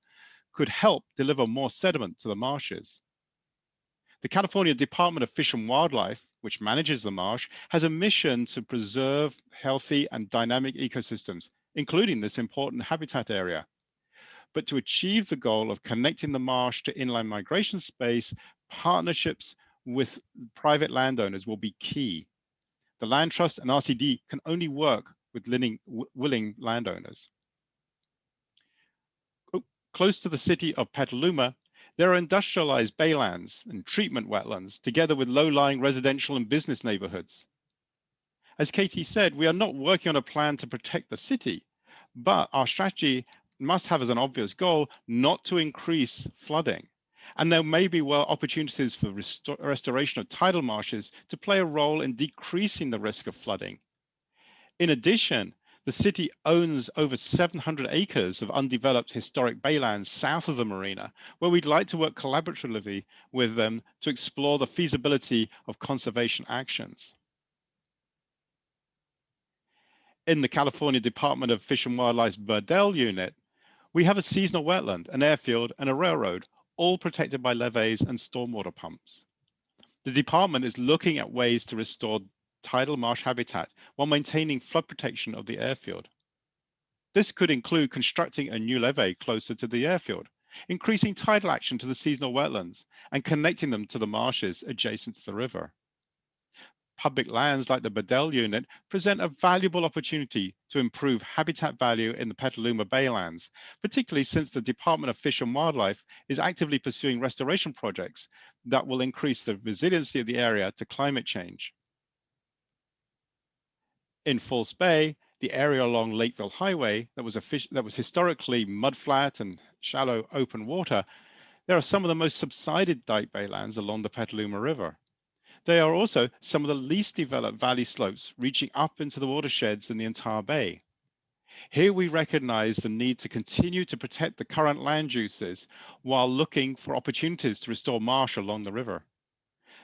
could help deliver more sediment to the marshes. The California Department of Fish and Wildlife, which manages the marsh, has a mission to preserve healthy and dynamic ecosystems, including this important habitat area. But to achieve the goal of connecting the marsh to inland migration space, partnerships with private landowners will be key. The Land Trust and RCD can only work with willing landowners. Close to the city of Petaluma, there are industrialized baylands and treatment wetlands, together with low-lying residential and business neighborhoods. As Katie said, we are not working on a plan to protect the city, but our strategy must have as an obvious goal not to increase flooding. And there may be opportunities for restoration of tidal marshes to play a role in decreasing the risk of flooding. In addition, the city owns over 700 acres of undeveloped historic baylands south of the marina, where we'd like to work collaboratively with them to explore the feasibility of conservation actions. In the California Department of Fish and Wildlife's Burdell unit, we have a seasonal wetland, an airfield, and a railroad, all protected by levees and stormwater pumps. The department is looking at ways to restore tidal marsh habitat while maintaining flood protection of the airfield. This could include constructing a new levee closer to the airfield, increasing tidal action to the seasonal wetlands, and connecting them to the marshes adjacent to the river. Public lands like the Burdell unit present a valuable opportunity to improve habitat value in the Petaluma Baylands, particularly since the Department of Fish and Wildlife is actively pursuing restoration projects that will increase the resiliency of the area to climate change. In False Bay, the area along Lakeville Highway that was historically mudflat and shallow open water, there are some of the most subsided dike baylands along the Petaluma River. They are also some of the least developed valley slopes, reaching up into the watersheds in the entire bay. Here we recognize the need to continue to protect the current land uses while looking for opportunities to restore marsh along the river.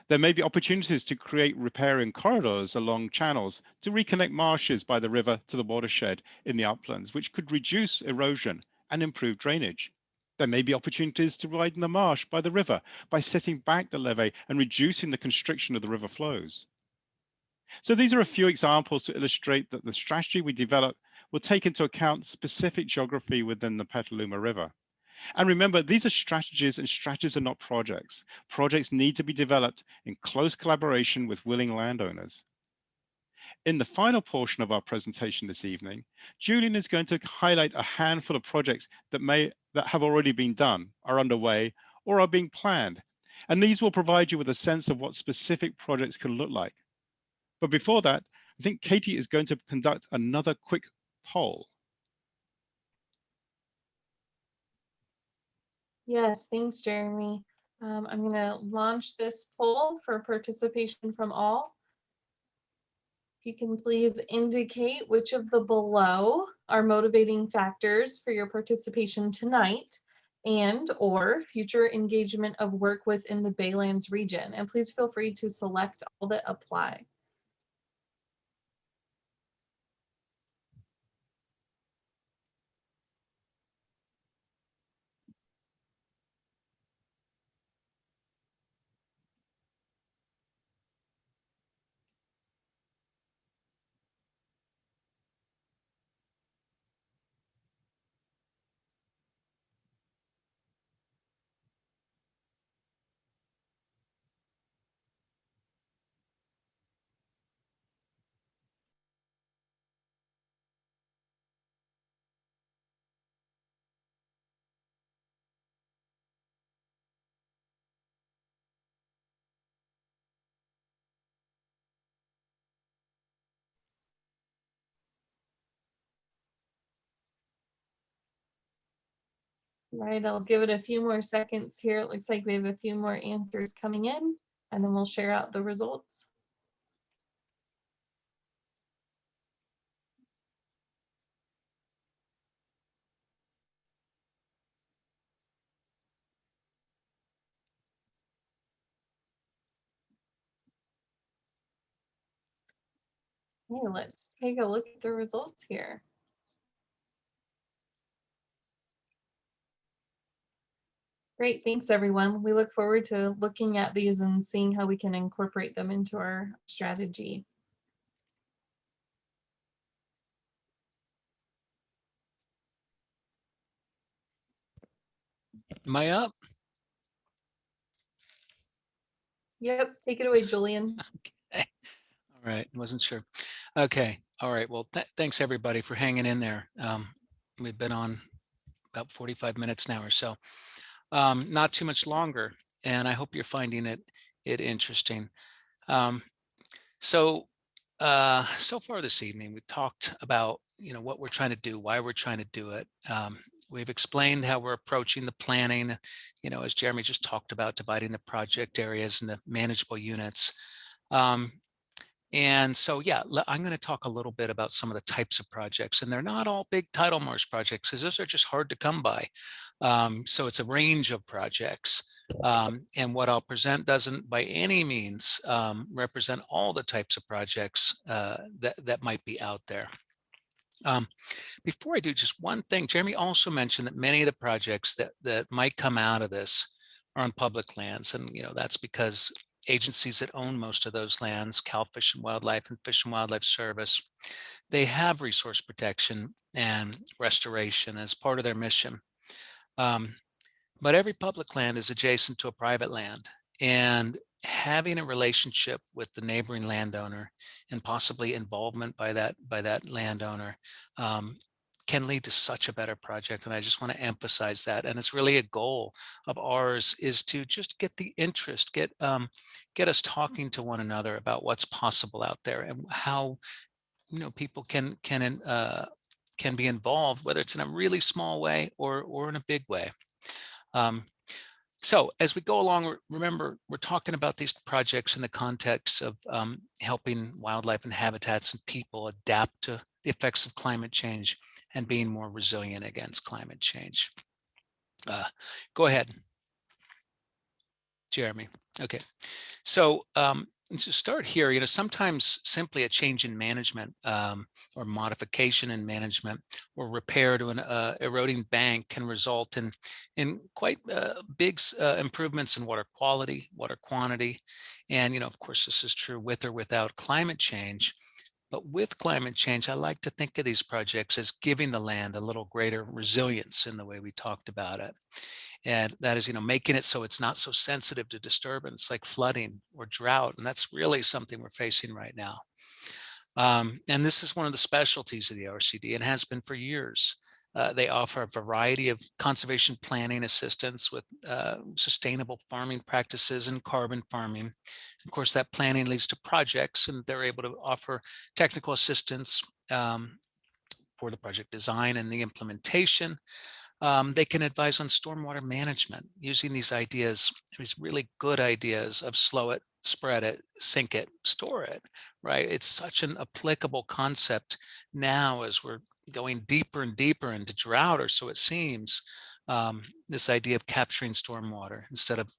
There may be opportunities to create riparian corridors along channels to reconnect marshes by the river to the watershed in the uplands, which could reduce erosion and improve drainage. There may be opportunities to widen the marsh by the river by setting back the levee and reducing the constriction of the river flows. So these are a few examples to illustrate that the strategy we develop will take into account specific geography within the Petaluma River. And remember, these are strategies, and strategies are not projects. Projects need to be developed in close collaboration with willing landowners. In the final portion of our presentation this evening, Julian is going to highlight a handful of projects that have already been done, are underway, or are being planned. And these will provide you with a sense of what specific projects can look like. But before that, I think Katie is going to conduct another quick poll. Yes, thanks, Jeremy. I'm going to launch this poll for participation from all. If you can please indicate which of the below are motivating factors for your participation tonight and or future engagement of work within the Baylands region. And please feel free to select all that apply. Right, I'll give it a few more seconds here. It looks like we have a few more answers coming in, and then we'll share out the results. Okay, let's take a look at the results here. Great, thanks everyone. We look forward to looking at these and seeing how we can incorporate them into our strategy. Am I up? Yep, take it away, Julian. Okay. All right, wasn't sure. Okay, all right. Well, thanks everybody for hanging in there. We've been on about 45 minutes now or so. Not too much longer, and I hope you're finding it interesting. So far this evening, we talked about what we're trying to do, why we're trying to do it. We've explained how we're approaching the planning, as Jeremy just talked about, dividing the project areas into manageable units. And so, yeah, I'm going to talk a little bit about some of the types of projects, and they're not all big tidal marsh projects, because those are just hard to come by. So it's a range of projects. And what I'll present doesn't by any means represent all the types of projects that might be out there. Before I do, just one thing, Jeremy also mentioned that many of the projects that might come out of this are on public lands. And, that's because agencies that own most of those lands, Cal Fish and Wildlife and Fish and Wildlife Service, they have resource protection and restoration as part of their mission. But every public land is adjacent to a private land, and having a relationship with the neighboring landowner and possibly involvement by that landowner can lead to such a better project. And I just want to emphasize that. And it's really a goal of ours, is to just get the interest, get us talking to one another about what's possible out there and how people can be involved, whether it's in a really small way or in a big way. So as we go along, remember, we're talking about these projects in the context of helping wildlife and habitats and people adapt to the effects of climate change and being more resilient against climate change. Go ahead, Jeremy. Okay, so to start here, sometimes simply a change in management or modification in management or repair to an eroding bank can result in quite big improvements in water quality, water quantity. And, of course, this is true with or without climate change. But with climate change, I like to think of these projects as giving the land a little greater resilience in the way we talked about it. And that is, making it so it's not so sensitive to disturbance like flooding or drought. And that's really something we're facing right now. And this is one of the specialties of the RCD and has been for years. They offer a variety of conservation planning assistance with sustainable farming practices and carbon farming. Of course, that planning leads to projects, and they're able to offer technical assistance for the project design and the implementation. They can advise on stormwater management using these ideas, these really good ideas of slow it, spread it, sink it, store it, right? It's such an applicable concept now as we're going deeper and deeper into drought, or so it seems. This idea of capturing stormwater instead of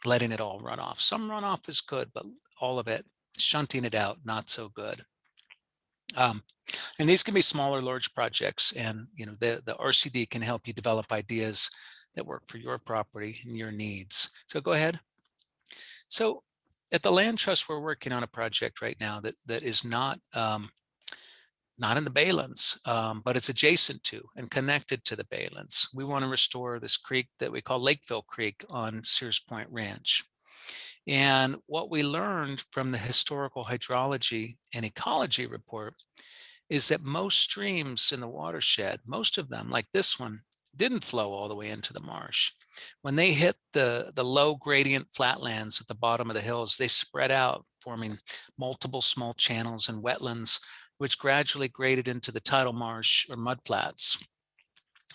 letting it all run off. Some runoff is good, but all of it, shunting it out, not so good. And these can be small or large projects, and the RCD can help you develop ideas that work for your property and your needs. So go ahead. So at the Land Trust, we're working on a project right now that is not in the Baylands, but it's adjacent to and connected to the Baylands. We want to restore this creek that we call Lakeville Creek on Sears Point Ranch. And what we learned from the historical hydrology and ecology report is that most streams in the watershed, most of them, like this one, didn't flow all the way into the marsh. When they hit the low gradient flatlands at the bottom of the hills, they spread out, forming multiple small channels and wetlands, which gradually graded into the tidal marsh or mudflats.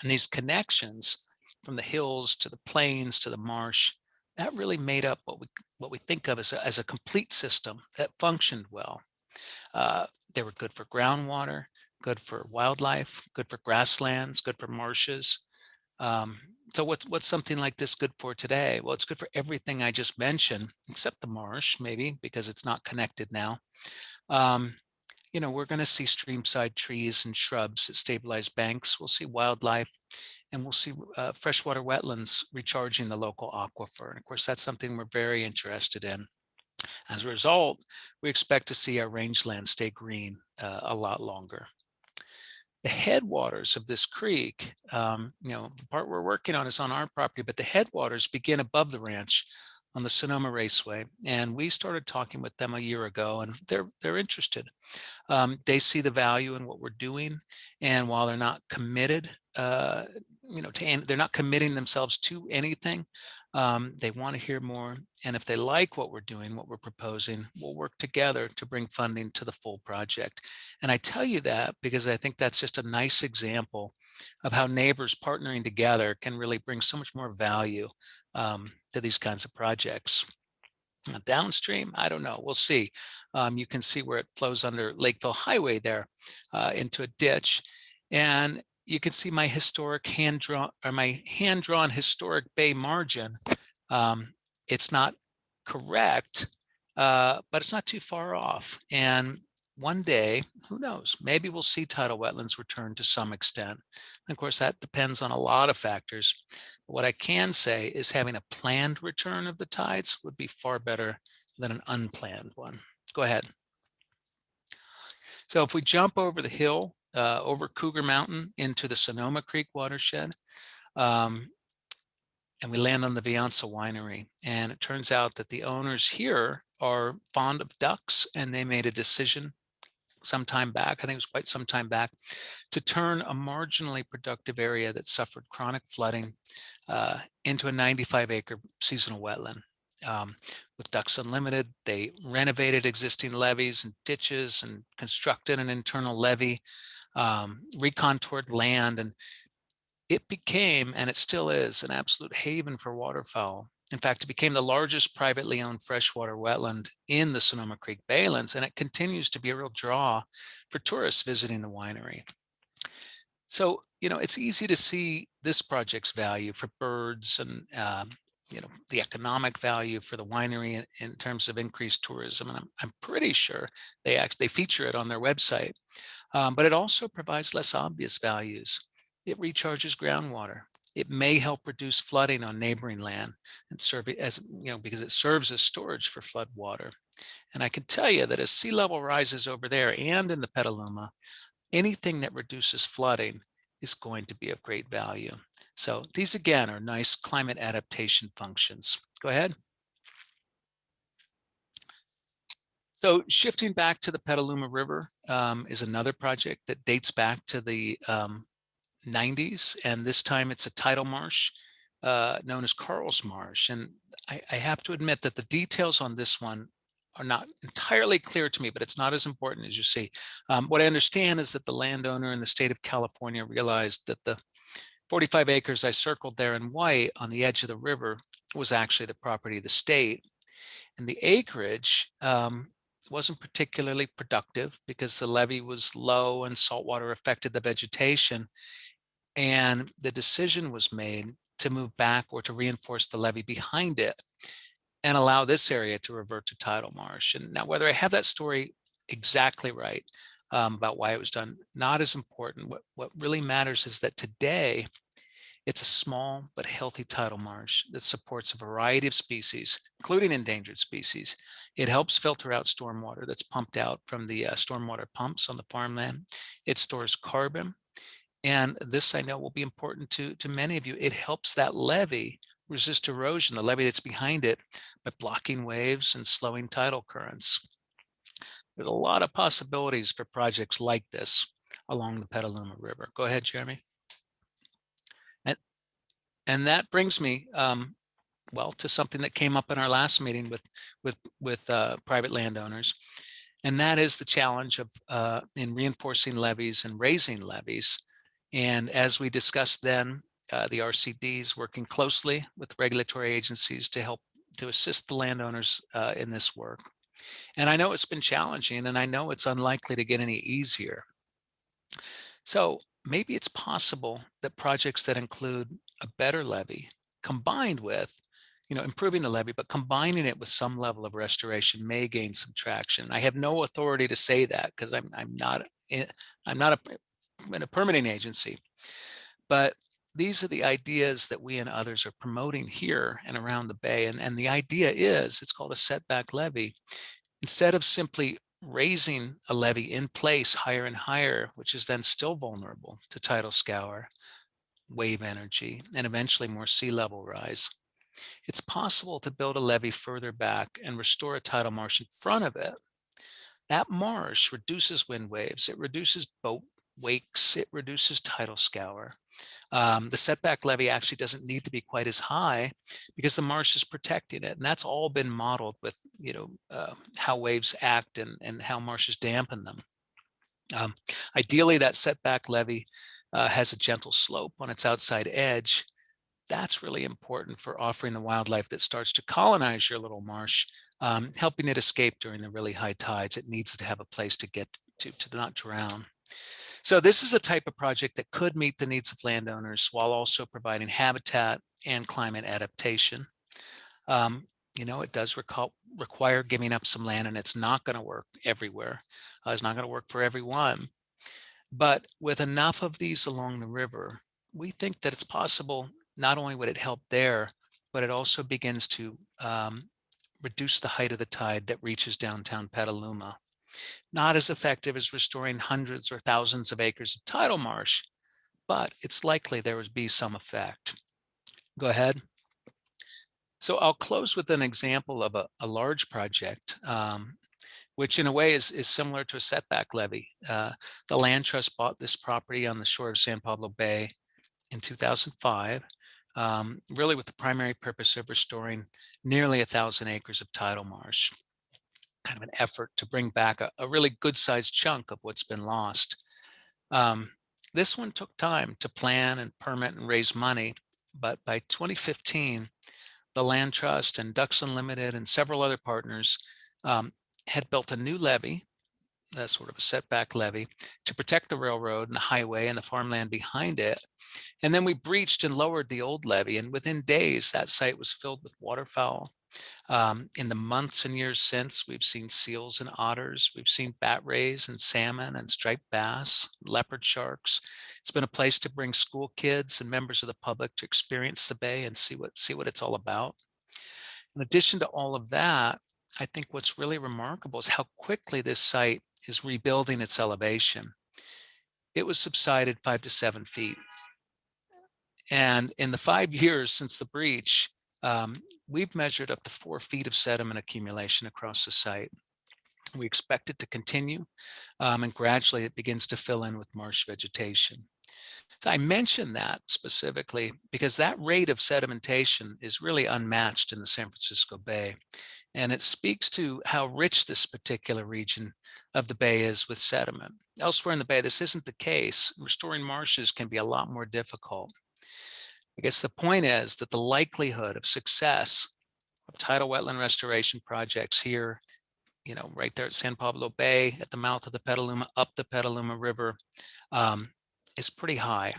And these connections from the hills to the plains to the marsh, that really made up what we think of as a complete system that functioned well. They were good for groundwater, good for wildlife, good for grasslands, good for marshes. So what's something like this good for today? Well, it's good for everything I just mentioned, except the marsh, maybe, because it's not connected now. We're going to see streamside trees and shrubs that stabilize banks. We'll see wildlife, and we'll see freshwater wetlands recharging the local aquifer. And of course, that's something we're very interested in. As a result, we expect to see our rangeland stay green a lot longer. The headwaters of this creek, the part we're working on is on our property, but the headwaters begin above the ranch on the Sonoma Raceway. And we started talking with them a year ago, and they're interested. They see the value in what we're doing. And while they're not committed, they're not committing themselves to anything, they want to hear more. And if they like what we're doing, what we're proposing, we'll work together to bring funding to the full project. And I tell you that because I think that's just a nice example of how neighbors partnering together can really bring so much more value to these kinds of projects. Downstream, I don't know, we'll see. You can see where it flows under Lakeville Highway there into a ditch. And you can see my hand-drawn historic bay margin. It's not correct, but it's not too far off. And one day, who knows, maybe we'll see tidal wetlands return to some extent. And of course, that depends on a lot of factors. But what I can say is having a planned return of the tides would be far better than an unplanned one. Go ahead. So if we jump over the hill, over Cougar Mountain into the Sonoma Creek watershed, and we land on the Vianza Winery. And it turns out that the owners here are fond of ducks, and they made a decision some time back, I think it was quite some time back, to turn a marginally productive area that suffered chronic flooding into a 95-acre seasonal wetland. With Ducks Unlimited, they renovated existing levees and ditches and constructed an internal levee, recontoured land, and it became, and it still is, an absolute haven for waterfowl. In fact, it became the largest privately owned freshwater wetland in the Sonoma Creek Baylands, and it continues to be a real draw for tourists visiting the winery. So, it's easy to see this project's value for birds and, the economic value for the winery in terms of increased tourism. And I'm pretty sure they feature it on their website. But it also provides less obvious values. It recharges groundwater. It may help reduce flooding on neighboring land and serve it as, because it serves as storage for flood water. And I can tell you that as sea level rises over there and in the Petaluma, anything that reduces flooding is going to be of great value. So these again are nice climate adaptation functions. Go ahead. So shifting back to the Petaluma River is another project that dates back to the 90s, and this time it's a tidal marsh known as Carl's Marsh. And I have to admit that the details on this one are not entirely clear to me, but it's not as important as you see. What I understand is that the landowner in the state of California realized that the 45 acres I circled there in white on the edge of the river was actually the property of the state. And the acreage wasn't particularly productive because the levee was low and saltwater affected the vegetation. And the decision was made to move back or to reinforce the levee behind it and allow this area to revert to tidal marsh. And now, whether I have that story exactly right about why it was done, not as important. What really matters is that today it's a small but healthy tidal marsh that supports a variety of species, including endangered species. It helps filter out stormwater that's pumped out from the stormwater pumps on the farmland. It stores carbon. And this, I know, will be important to many of you. It helps that levee resist erosion, the levee that's behind it, by blocking waves and slowing tidal currents. There's a lot of possibilities for projects like this along the Petaluma River. Go ahead, Jeremy. And that brings me, well, to something that came up in our last meeting with private landowners, and that is the challenge of in reinforcing levees and raising levees. And as we discussed then, the RCDs working closely with regulatory agencies to help to assist the landowners in this work. And I know it's been challenging, and I know it's unlikely to get any easier. So maybe it's possible that projects that include a better levee combined with, improving the levee, but combining it with some level of restoration may gain some traction. I have no authority to say that because I'm not in a permitting agency, but these are the ideas that we and others are promoting here and around the Bay. And the idea is, it's called a setback levee. Instead of simply raising a levee in place higher and higher, which is then still vulnerable to tidal scour, wave energy, and eventually more sea level rise, it's possible to build a levee further back and restore a tidal marsh in front of it. That marsh reduces wind waves, it reduces boat wakes, it reduces tidal scour. The setback levee actually doesn't need to be quite as high because the marsh is protecting it. And that's all been modeled with, how waves act and how marshes dampen them. Ideally, that setback levee has a gentle slope on its outside edge. That's really important for offering the wildlife that starts to colonize your little marsh, helping it escape during the really high tides. It needs to have a place to get to not drown. So this is a type of project that could meet the needs of landowners while also providing habitat and climate adaptation. It does require giving up some land, and it's not going to work everywhere. It's not going to work for everyone. But with enough of these along the river, we think that it's possible. Not only would it help there, but it also begins to reduce the height of the tide that reaches downtown Petaluma. Not as effective as restoring hundreds or thousands of acres of tidal marsh, but it's likely there would be some effect. Go ahead. So I'll close with an example of a large project, which in a way is similar to a setback levee. The Land Trust bought this property on the shore of San Pablo Bay in 2005, really with the primary purpose of restoring nearly 1,000 acres of tidal marsh. Kind of an effort to bring back a really good sized chunk of what's been lost. This one took time to plan and permit and raise money, but by 2015, the Land Trust and Ducks Unlimited and several other partners had built a new levee, sort of a setback levee, to protect the railroad and the highway and the farmland behind it. And then we breached and lowered the old levee, and within days, that site was filled with waterfowl. In the months and years since, we've seen seals and otters. We've seen bat rays and salmon and striped bass, leopard sharks. It's been a place to bring school kids and members of the public to experience the bay and see what it's all about. In addition to all of that, I think what's really remarkable is how quickly this site is rebuilding its elevation. It was subsided 5 to 7 feet. And in the 5 years since the breach, we've measured up to 4 feet of sediment accumulation across the site. We expect it to continue, and gradually it begins to fill in with marsh vegetation. So I mention that specifically because that rate of sedimentation is really unmatched in the San Francisco Bay. And it speaks to how rich this particular region of the bay is with sediment. Elsewhere in the bay, this isn't the case. Restoring marshes can be a lot more difficult. I guess the point is that the likelihood of success of tidal wetland restoration projects here, right there at San Pablo Bay, at the mouth of the Petaluma, up the Petaluma River, is pretty high.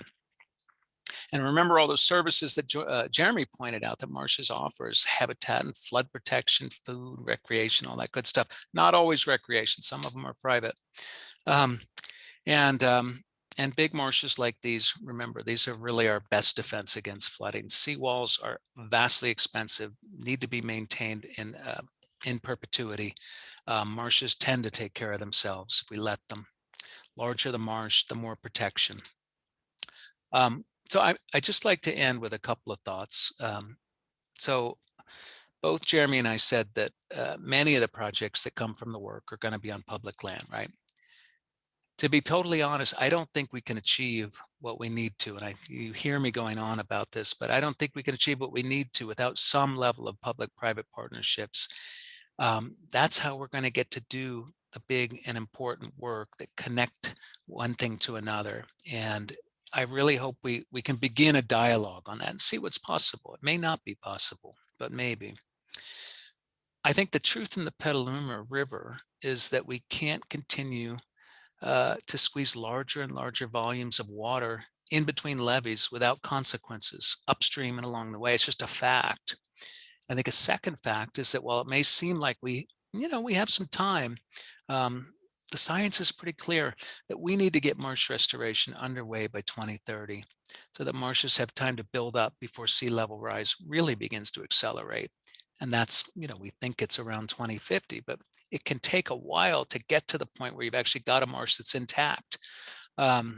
And remember all those services that Jeremy pointed out that Marshes offers: habitat and flood protection, food, recreation, all that good stuff. Not always recreation, some of them are private. And big marshes like these, remember, these are really our best defense against flooding. Seawalls are vastly expensive, need to be maintained in perpetuity. Marshes tend to take care of themselves if we let them. Larger the marsh, the more protection. So I just like to end with a couple of thoughts. So both Jeremy and I said that many of the projects that come from the work are going to be on public land, right? To be totally honest, I don't think we can achieve what we need to. And you hear me going on about this, but I don't think we can achieve what we need to without some level of public-private partnerships. That's how we're going to get to do the big and important work that connect one thing to another. And I really hope we can begin a dialogue on that and see what's possible. It may not be possible, but maybe. I think the truth in the Petaluma River is that we can't continue to squeeze larger and larger volumes of water in between levees without consequences upstream and along the way. It's just a fact. I think a second fact is that while it may seem like we have some time, the science is pretty clear that we need to get marsh restoration underway by 2030 so that marshes have time to build up before sea level rise really begins to accelerate. And that's, we think it's around 2050, but it can take a while to get to the point where you've actually got a marsh that's intact. So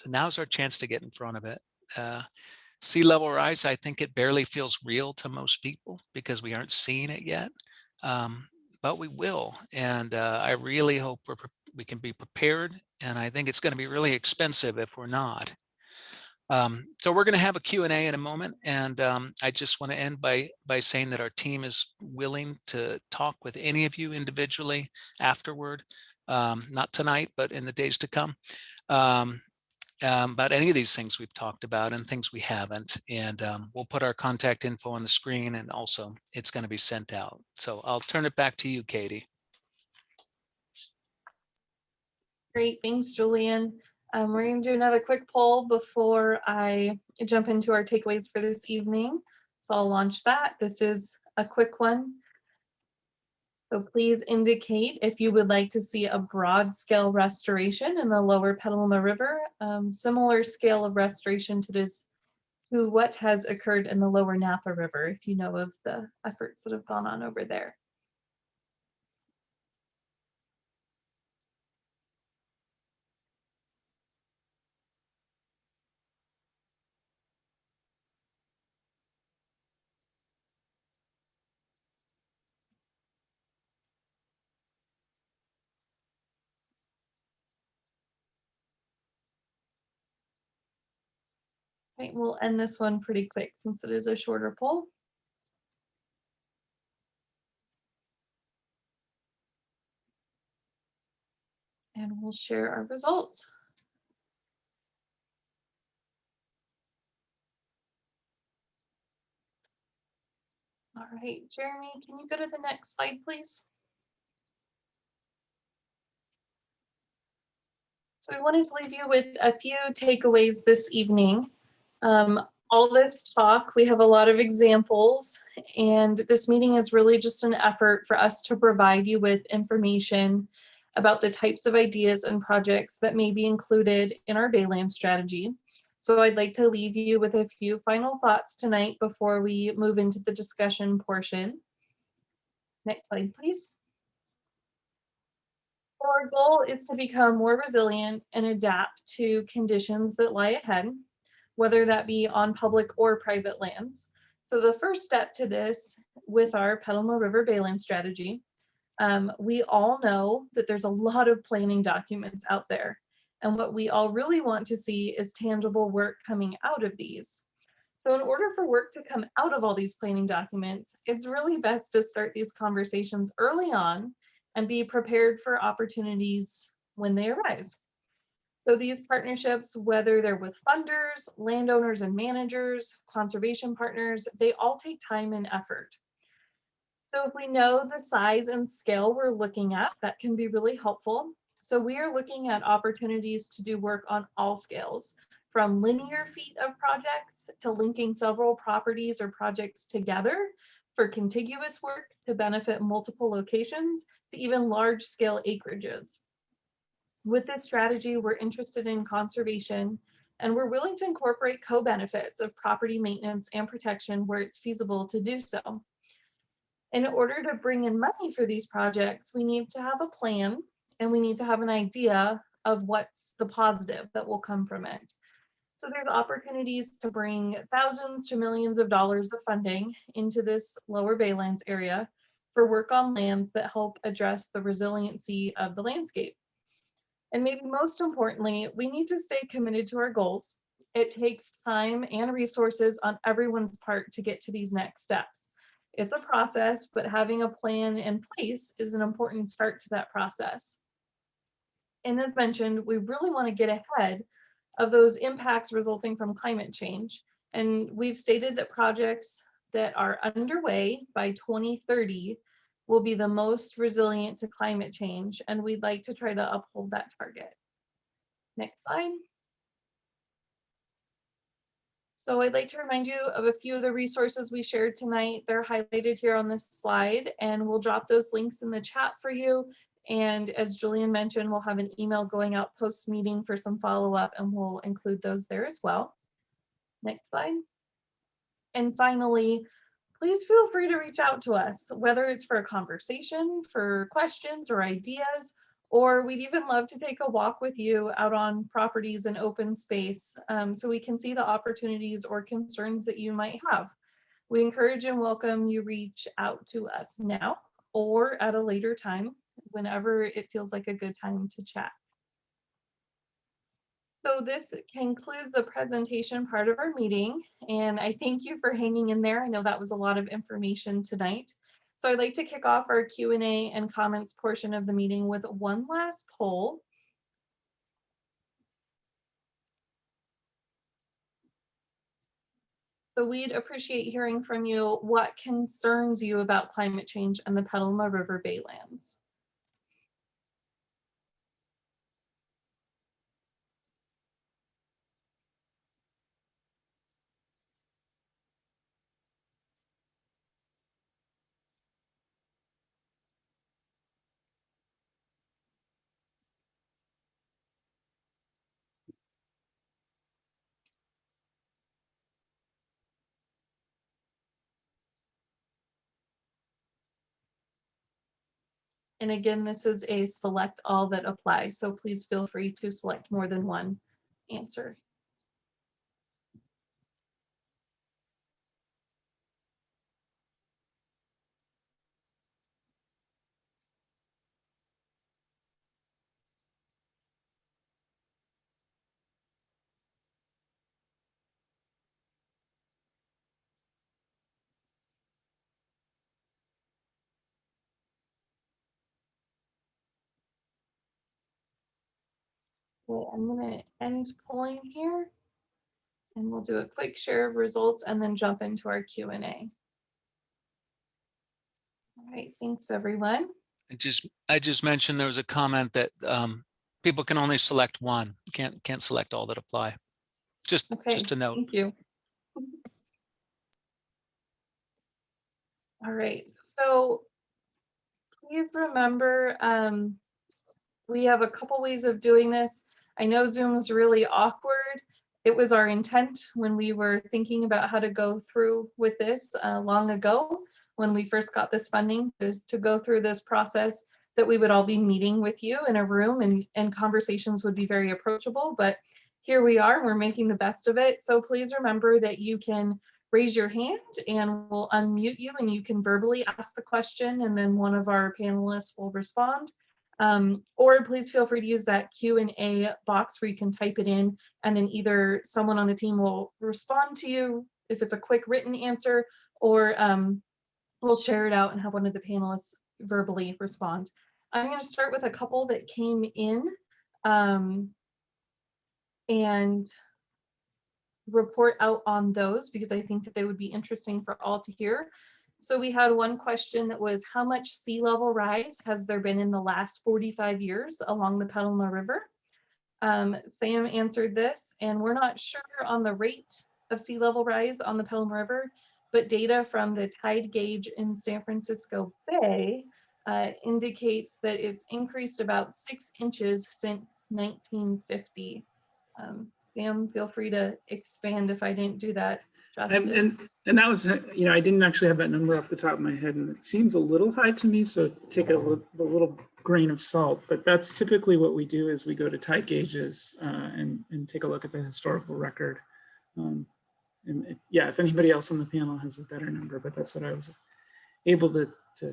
now's our chance to get in front of it. Sea level rise, I think it barely feels real to most people because we aren't seeing it yet. But we will, and I really hope we can be prepared, and I think it's going to be really expensive if we're not. So we're going to have a Q&A in a moment, and I just want to end by saying that our team is willing to talk with any of you individually afterward, not tonight, but in the days to come, about any of these things we've talked about and things we haven't. And we'll put our contact info on the screen, and also it's going to be sent out. So I'll turn it back to you, Katie. Great, thanks, Julian. We're going to do another quick poll before I jump into our takeaways for this evening. So I'll launch that. This is a quick one. So please indicate if you would like to see a broad scale restoration in the lower Petaluma River, similar scale of restoration to what has occurred in the lower Napa River, if you know of the efforts that have gone on over there. Right, we'll end this one pretty quick since it is a shorter poll. And we'll share our results. All right, Jeremy, can you go to the next slide, please? So we wanted to leave you with a few takeaways this evening. All this talk, we have a lot of examples, and this meeting is really just an effort for us to provide you with information about the types of ideas and projects that may be included in our Bayland strategy. So I'd like to leave you with a few final thoughts tonight before we move into the discussion portion. Next slide, please. Our goal is to become more resilient and adapt to conditions that lie ahead, whether that be on public or private lands. So the first step to this with our Petaluma River Baylands strategy, we all know that there's a lot of planning documents out there. And what we all really want to see is tangible work coming out of these. So in order for work to come out of all these planning documents, it's really best to start these conversations early on and be prepared for opportunities when they arise. So these partnerships, whether they're with funders, landowners and managers, conservation partners, they all take time and effort. So if we know the size and scale we're looking at, that can be really helpful. So we are looking at opportunities to do work on all scales, from linear feet of projects to linking several properties or projects together for contiguous work to benefit multiple locations to even large scale acreages. With this strategy, we're interested in conservation and we're willing to incorporate co-benefits of property maintenance and protection where it's feasible to do so. In order to bring in money for these projects, we need to have a plan and we need to have an idea of what's the positive that will come from it. So there's opportunities to bring thousands to millions of dollars of funding into this lower Baylands area for work on lands that help address the resiliency of the landscape. And maybe most importantly, we need to stay committed to our goals. It takes time and resources on everyone's part to get to these next steps. It's a process, but having a plan in place is an important start to that process. And as mentioned, we really want to get ahead of those impacts resulting from climate change. And we've stated that projects that are underway by 2030 will be the most resilient to climate change, and we'd like to try to uphold that target. Next slide. So I'd like to remind you of a few of the resources we shared tonight. They're highlighted here on this slide, and we'll drop those links in the chat for you. And as Julian mentioned, we'll have an email going out post-meeting for some follow-up, and we'll include those there as well. Next slide. And finally, please feel free to reach out to us, whether it's for a conversation, for questions or ideas, or we'd even love to take a walk with you out on properties and open space so we can see the opportunities or concerns that you might have. We encourage and welcome you reach out to us now or at a later time, whenever it feels like a good time to chat. So this concludes the presentation part of our meeting, and I thank you for hanging in there. I know that was a lot of information tonight. So I'd like to kick off our Q&A and comments portion of the meeting with one last poll. So we'd appreciate hearing from you what concerns you about climate change and the Petaluma River Baylands. And again, this is a select all that apply, so please feel free to select more than one answer. Okay, I'm going to end polling here, and we'll do a quick share of results and then jump into our Q&A. All right, thanks everyone. I just mentioned there was a comment that people can only select one. Can't select all that apply. Just Okay, a note. thank you. All right, so please remember, we have a couple ways of doing this. I know Zoom's really awkward. It was our intent when we were thinking about how to go through with this long ago, when we first got this funding to go through this process, that we would all be meeting with you in a room and conversations would be very approachable. But here we are, we're making the best of it. So please remember that you can raise your hand and we'll unmute you and you can verbally ask the question and then one of our panelists will respond. Or please feel free to use that Q&A box where you can type it in and then either someone on the team will respond to you if it's a quick written answer, or we'll share it out and have one of the panelists verbally respond. I'm going to start with a couple that came in and report out on those because I think that they would be interesting for all to hear. So we had one question that was, how much sea level rise has there been in the last 45 years along the Petaluma River? Sam answered this, and we're not sure on the rate of sea level rise on the Petaluma River, but data from the tide gauge in San Francisco Bay indicates that it's increased about 6 inches since 1950. Sam, feel free to expand if I didn't do that justice. And that was, you know, I didn't actually have that number off the top of my head, and it seems a little high to me, so take a little grain of salt. But that's typically what we do, is we go to tide gauges and take a look at the historical record. Yeah, if anybody else on the panel has a better number, but that's what I was able to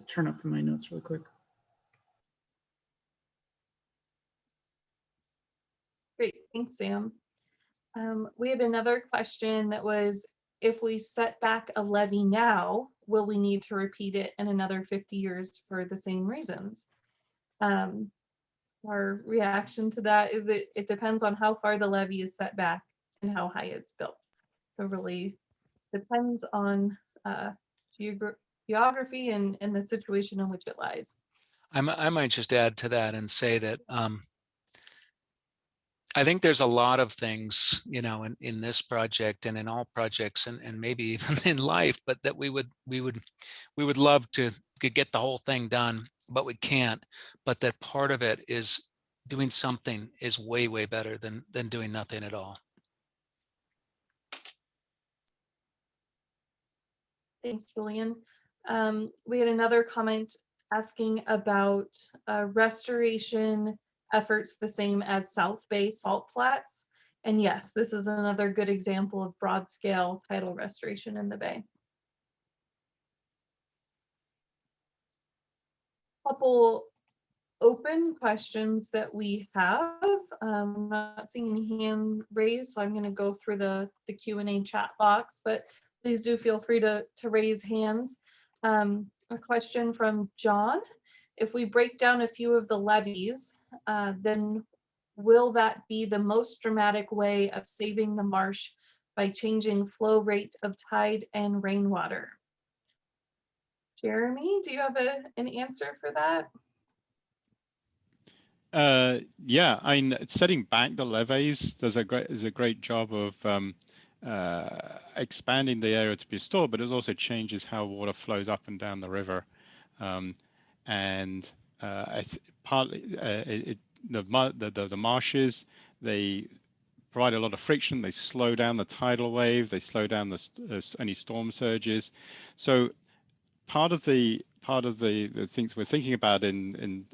turn up from my notes really quick. Great, thanks, Sam. We had another question that was, if we set back a levee now, will we need to repeat it in another 50 years for the same reasons? Our reaction to that is that it depends on how far the levee is set back and how high it's built. So really depends on geography and the situation in which it lies. I might just add to that and say that I think there's a lot of things, you know, in this project and in all projects and maybe even in life, but that we would love to get the whole thing done, but we can't. But that part of it is doing something is way, way better than doing nothing at all. Thanks, Julian. We had another comment asking about restoration efforts the same as South Bay salt flats. And yes, this is another good example of broad scale tidal restoration in the Bay. Couple open questions that we have. I'm not seeing any hand raised, so I'm going to go through the Q&A chat box, but please do feel free to raise hands. A question from John. If we break down a few of the levees, then will that be the most dramatic way of saving the marsh by changing flow rate of tide and rainwater? Jeremy, do you have an answer for that? Yeah, I mean, setting back the levees does a great job of expanding the area to be stored, but it also changes how water flows up and down the river. Partly the marshes, they provide a lot of friction. They slow down the tidal wave. They slow down any storm surges. So part of the things we're thinking about in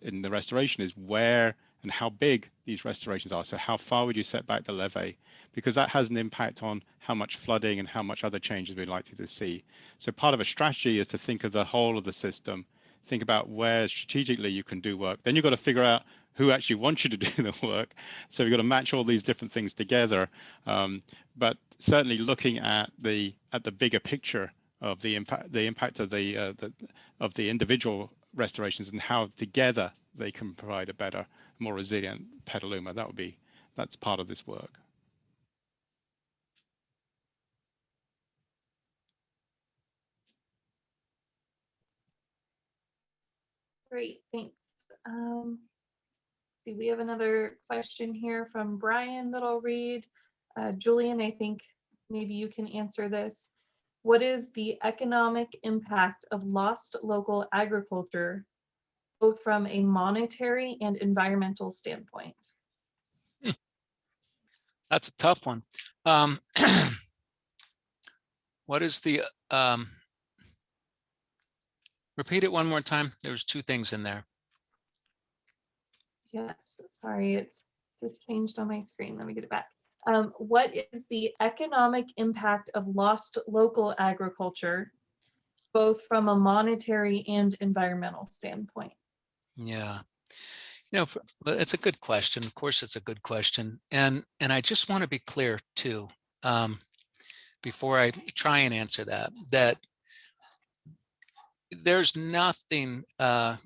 the restoration is where and how big these restorations are. So how far would you set back the levee? Because that has an impact on how much flooding and how much other changes we're likely to see. So part of a strategy is to think of the whole of the system, think about where strategically you can do work. Then you've got to figure out who actually wants you to do the work. So you've got to match all these different things together. But certainly looking at the bigger picture of the impact of the individual restorations and how together they can provide a better, more resilient Petaluma. That's part of this work. Great, thanks. See, we have another question here from Brian that I'll read. Julian, I think maybe you can answer this. What is the economic impact of lost local agriculture, both from a monetary and environmental standpoint? That's a tough one. What is the, repeat it one more time. There was two things in there. Yes, sorry, it's just changed on my screen. Let me get it back. What is the economic impact of lost local agriculture, both from a monetary and environmental standpoint? Yeah. You know, it's a good question. Of course, it's a good question. And I just want to be clear too, before I try and answer that, that there's nothing, I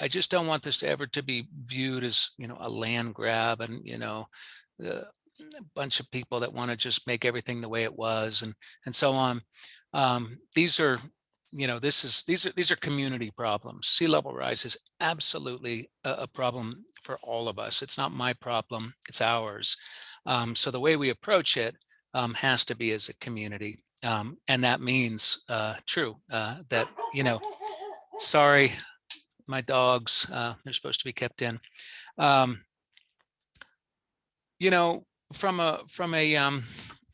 just don't want this to ever to be viewed as, you know, a land grab and, you know, a bunch of people that want to just make everything the way it was and so on. These are, you know, these are community problems. Sea level rise is absolutely a problem for all of us. It's not my problem, it's ours. So the way we approach it has to be as a community. And that means, that, you know, sorry, my dogs, they're supposed to be kept in. You know, from a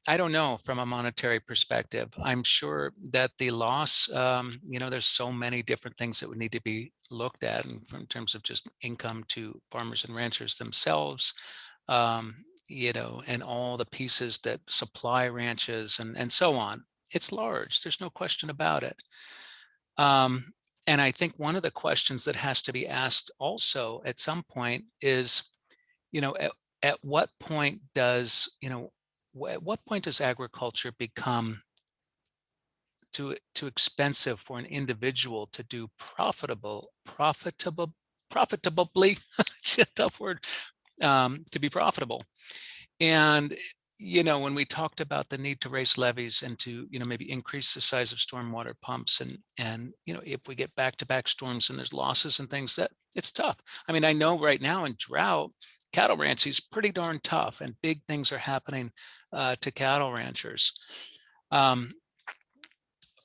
I don't know, from a monetary perspective, I'm sure that the loss, you know, there's so many different things that would need to be looked at in terms of just income to farmers and ranchers themselves, you know, and all the pieces that supply ranches and so on. It's large, there's no question about it. And I think one of the questions that has to be asked also at some point is, you know, at what point does, you know, at what point does agriculture become too expensive for an individual to do profitably, tough word, to be profitable? And, you know, when we talked about the need to raise levees and to, you know, maybe increase the size of stormwater pumps and, you know, if we get back-to-back storms and there's losses and things, that it's tough. I mean, I know right now in drought, cattle ranching is pretty darn tough and big things are happening to cattle ranchers. So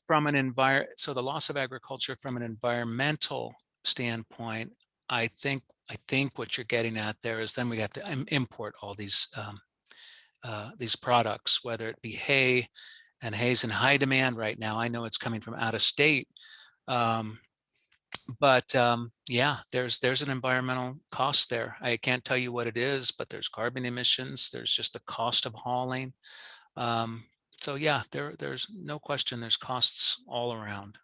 the loss of agriculture from an environmental standpoint, I think what you're getting at there is then we have to import all these products, whether it be hay, and hay's in high demand right now. I know it's coming from out of state. Yeah, there's an environmental cost there. I can't tell you what it is, but there's carbon emissions. There's just the cost of hauling. So yeah, there's no question. There's costs all around.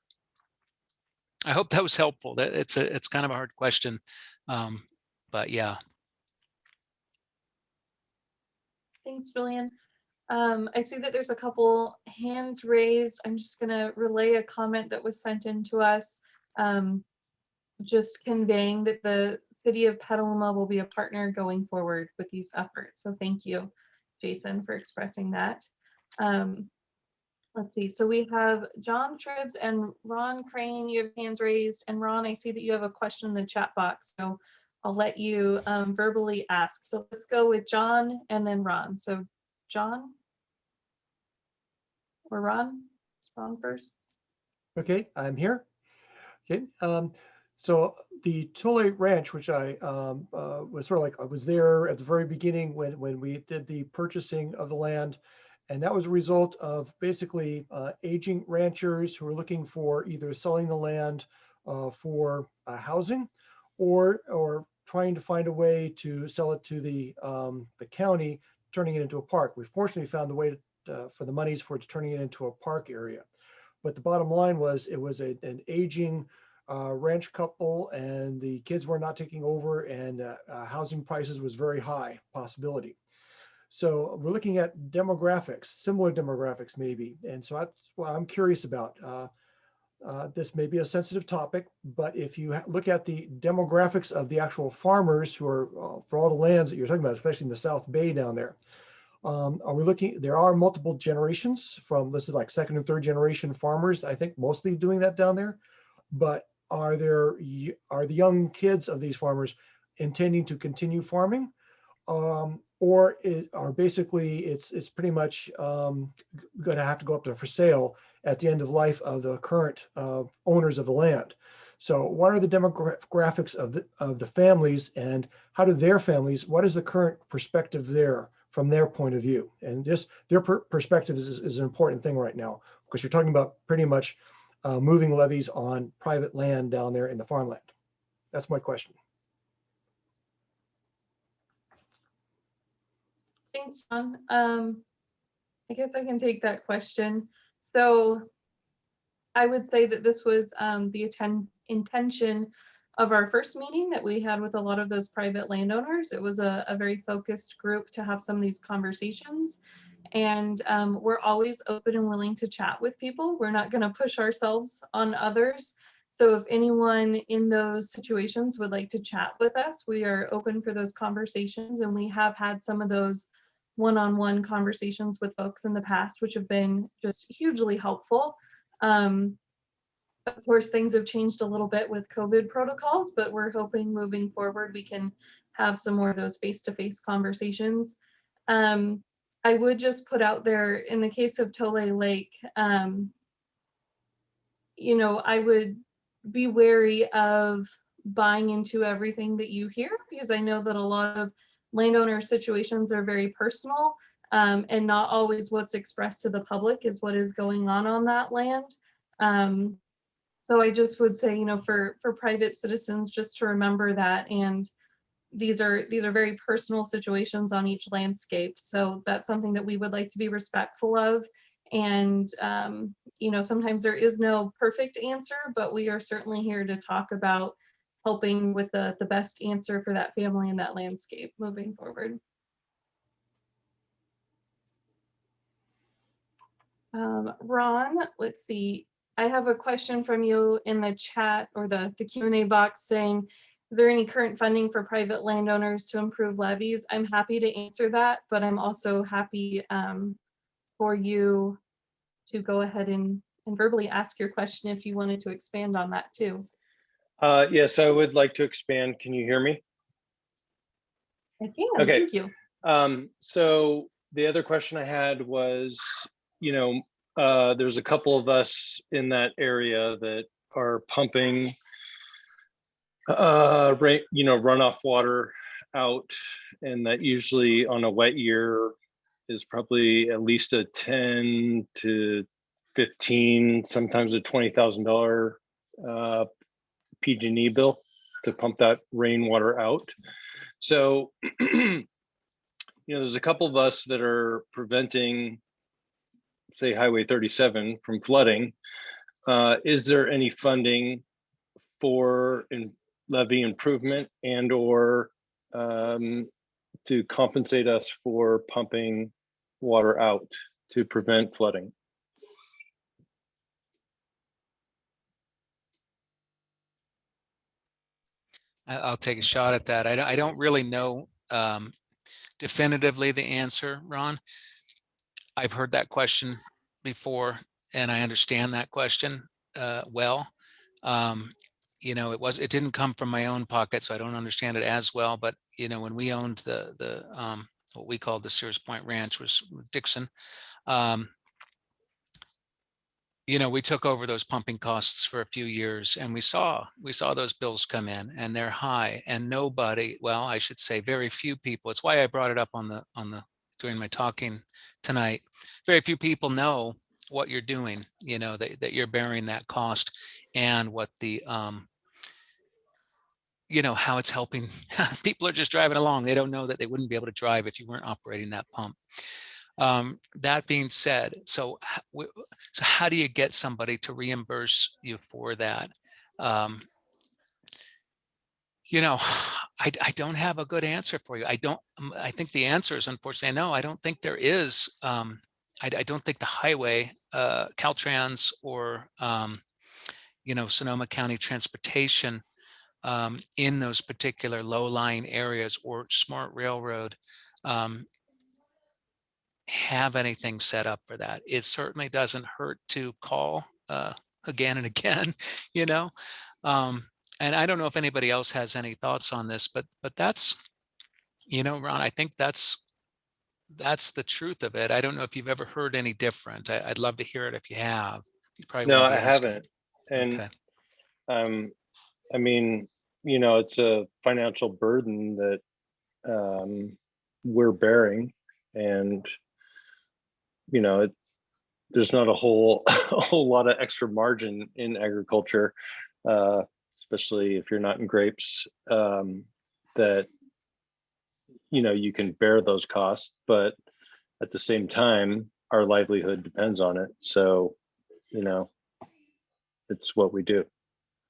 I hope that was helpful. It's kind of a hard question, but yeah. Thanks, Julian. I see that there's a couple hands raised. I'm just gonna relay a comment that was sent in to us, just conveying that the city of Petaluma will be a partner going forward with these efforts. So thank you, Jason, for expressing that. Let's see, so we have John Tribs and Ron Crane, you have hands raised. And Ron, I see that you have a question in the chat box, so I'll let you verbally ask. So let's go with John and then Ron. So John or Ron? Ron first. Okay, I'm here. Okay, so the Tole Ranch, which I was sort of like, I was there at the very beginning when we did the purchasing of the land. And that was a result of basically aging ranchers who were looking for either selling the land for housing or trying to find a way to sell it to the county, turning it into a park. We fortunately found a way for the monies for turning it into a park area. But the bottom line was it was an aging ranch couple, and the kids were not taking over, and housing prices was very high possibility. So we're looking at demographics, similar demographics maybe. And so that's what I'm curious about. This may be a sensitive topic, but if you look at the demographics of the actual farmers who are for all the lands that you're talking about, especially in the South Bay down there, Are we looking, there are multiple generations from, this is like second and third generation farmers, I think mostly doing that down there. But are the young kids of these farmers intending to continue farming? Or are basically it's pretty much going to have to go up to for sale at the end of life of the current owners of the land. So what are the demographics of the families, and how do their families, what is the current perspective there from their point of view? And just their perspective is an important thing right now, because you're talking about pretty much moving levees on private land down there in the farmland. That's my question. Thanks, John. I guess I can take that question. So I would say that this was the intention of our first meeting that we had with a lot of those private landowners. It was a very focused group to have some of these conversations. And we're always open and willing to chat with people. We're not going to push ourselves on others. So if anyone in those situations would like to chat with us, we are open for those conversations. And we have had some of those one-on-one conversations with folks in the past, which have been just hugely helpful. Of course, things have changed a little bit with COVID protocols, but we're hoping moving forward we can have some more of those face-to-face conversations. I would just put out there, in the case of Tole Lake, you know, I would be wary of buying into everything that you hear, because I know that a lot of landowner situations are very personal, and not always what's expressed to the public is what is going on that land. So I just would say, you know, for private citizens, just to remember that, and these are very personal situations on each landscape. So that's something that we would like to be respectful of. And, you know, sometimes there is no perfect answer, but we are certainly here to talk about helping with the best answer for that family and that landscape moving forward. Ron, let's see. I have a question from you in the chat or the Q&A box saying, is there any current funding for private landowners to improve levees? I'm happy to answer that, but I'm also happy for you to go ahead and verbally ask your question if you wanted to expand on that too. Yes, I would like to expand. Can you hear me? I can, okay. Thank you. So the other question I had was, you know, there's a couple of us in that area that are pumping, runoff water out, and that usually on a wet year is probably at least a 10 to 15, sometimes a $20,000 PG&E bill to pump that rainwater out. So, you know, there's a couple of us that are preventing, say, Highway 37 from flooding. Is there any funding for levee improvement and or to compensate us for pumping water out to prevent flooding? I'll take a shot at that. I don't really know definitively the answer, Ron. I've heard that question before, and I understand that question well. You know, it didn't come from my own pocket, so I don't understand it as well. But you know, when we owned the what we called the Sears Point Ranch, was Dixon. You know, we took over those pumping costs for a few years, and we saw those bills come in, and they're high, and nobody, well, I should say very few people, it's why I brought it up on the during my talking tonight. Very few people know what you're doing, you know, that you're bearing that cost, and what the you know, how it's helping. People are just driving along. They don't know that they wouldn't be able to drive if you weren't operating that pump. That being said, so how do you get somebody to reimburse you for that? You know, I don't have a good answer for you. I think the answer is, unfortunately, no, I don't think there is. I don't think the highway, Caltrans, or you know, Sonoma County Transportation in those particular low-lying areas, or Smart Railroad, have anything set up for that. It certainly doesn't hurt to call again and again, you know. And I don't know if anybody else has any thoughts on this, but that's, you know, Ron, I think that's the truth of it. I don't know if you've ever heard any different. I'd love to hear it if you have. You probably No, wouldn't I be asking. haven't. And Okay. I mean, you know, it's a financial burden that we're bearing, and you know, there's not a whole lot of extra margin in agriculture, especially if you're not in grapes, that you know, you can bear those costs, but at the same time, our livelihood depends on it. So, you know, it's what we do.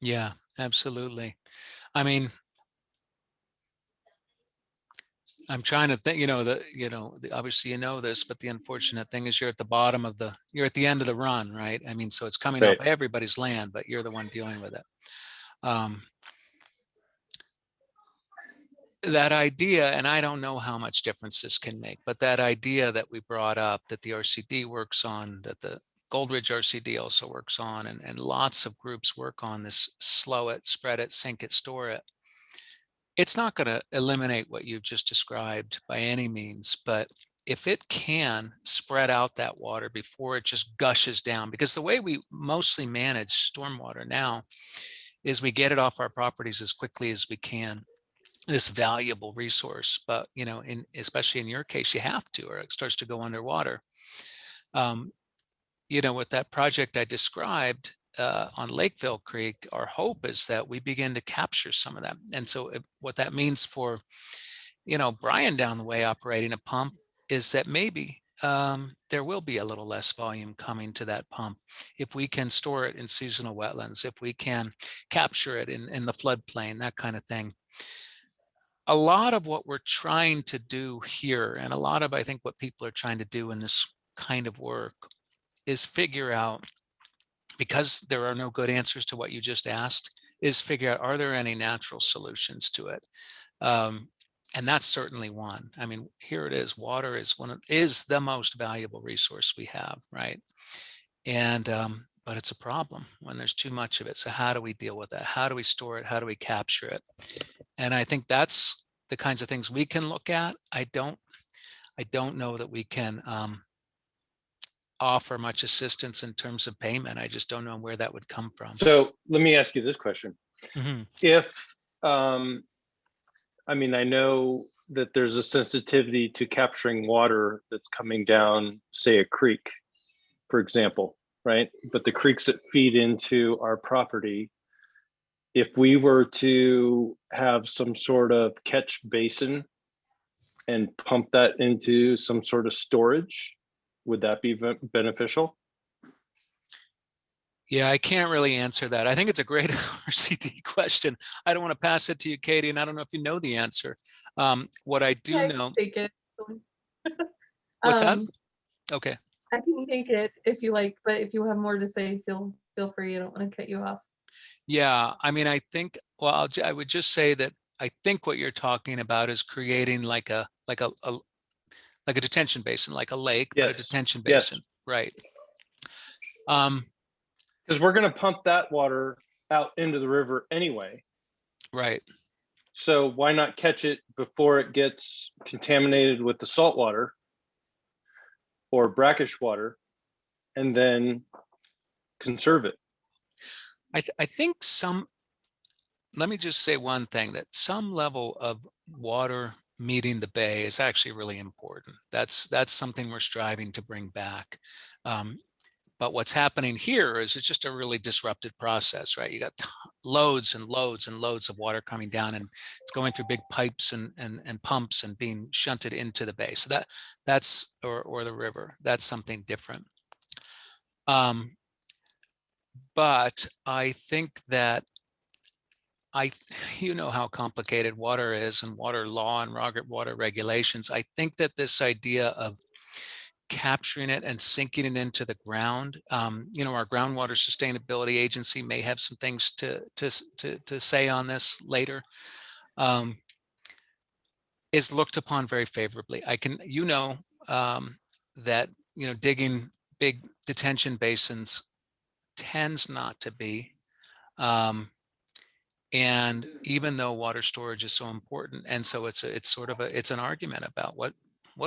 Yeah, absolutely. I mean, I'm trying to think, obviously you know this, but the unfortunate thing is you're at the end of the run, right? I mean, so it's coming Right. off everybody's land, but you're the one dealing with it. That idea, and I don't know how much difference this can make, but that idea that we brought up, that the RCD works on, that the Goldridge RCD also works on, and lots of groups work on this: slow it, spread it, sink it, store it. It's not going to eliminate what you've just described by any means, but if it can spread out that water before it just gushes down, because the way we mostly manage stormwater now is we get it off our properties as quickly as we can, this valuable resource, but you know, especially in your case, you have to, or it starts to go underwater. You know, with that project I described on Lakeville Creek, our hope is that we begin to capture some of that. And so what that means for, you know, Brian down the way operating a pump is that maybe there will be a little less volume coming to that pump if we can store it in seasonal wetlands, if we can capture it in the floodplain, that kind of thing. A lot of what we're trying to do here, and a lot of, I think, what people are trying to do in this kind of work, is figure out, because there are no good answers to what you just asked, is figure out, are there any natural solutions to it? And that's certainly one. I mean, here it is. Water is the most valuable resource we have, right? And but it's a problem when there's too much of it. So how do we deal with that? How do we store it? How do we capture it? And I think that's the kinds of things we can look at. I don't know that we can offer much assistance in terms of payment. I just don't know where that would come from. So let me ask you this question. Mm-hmm. If, I mean, I know that there's a sensitivity to capturing water that's coming down, say, a creek, for example, right? But the creeks that feed into our property, if we were to have some sort of catch basin and pump that into some sort of storage, would that be beneficial? Yeah, I can't really answer that. I think it's a great RCD question. I don't want to pass it to you, Katie, and I don't know if you know the answer. What I do know. Take it. What's that? Okay. I can take it if you like, but if you have more to say, feel free. I don't want to cut you off. Yeah, I mean, I think, well, I would just say that I think what you're talking about is creating like a detention basin, like a lake, but a detention basin, right? Because we're going to pump that water out into the river anyway. Right. So why not catch it before it gets contaminated with the salt water or brackish water, and then conserve it? I think let me just say one thing, that some level of water meeting the bay is actually really important. That's something we're striving to bring back. But what's happening here is it's just a really disrupted process, right? You got loads and loads and loads of water coming down, and it's going through big pipes and pumps and being shunted into the bay. So that's or the river. That's something different. But I think that you know how complicated water is, and water law and water regulations. I think that this idea of capturing it and sinking it into the ground, you know, our groundwater sustainability agency may have some things to say on this later, is looked upon very favorably. that, you know, digging big detention basins tends not to be. And even though water storage is so important, and so it's sort of it's an argument about what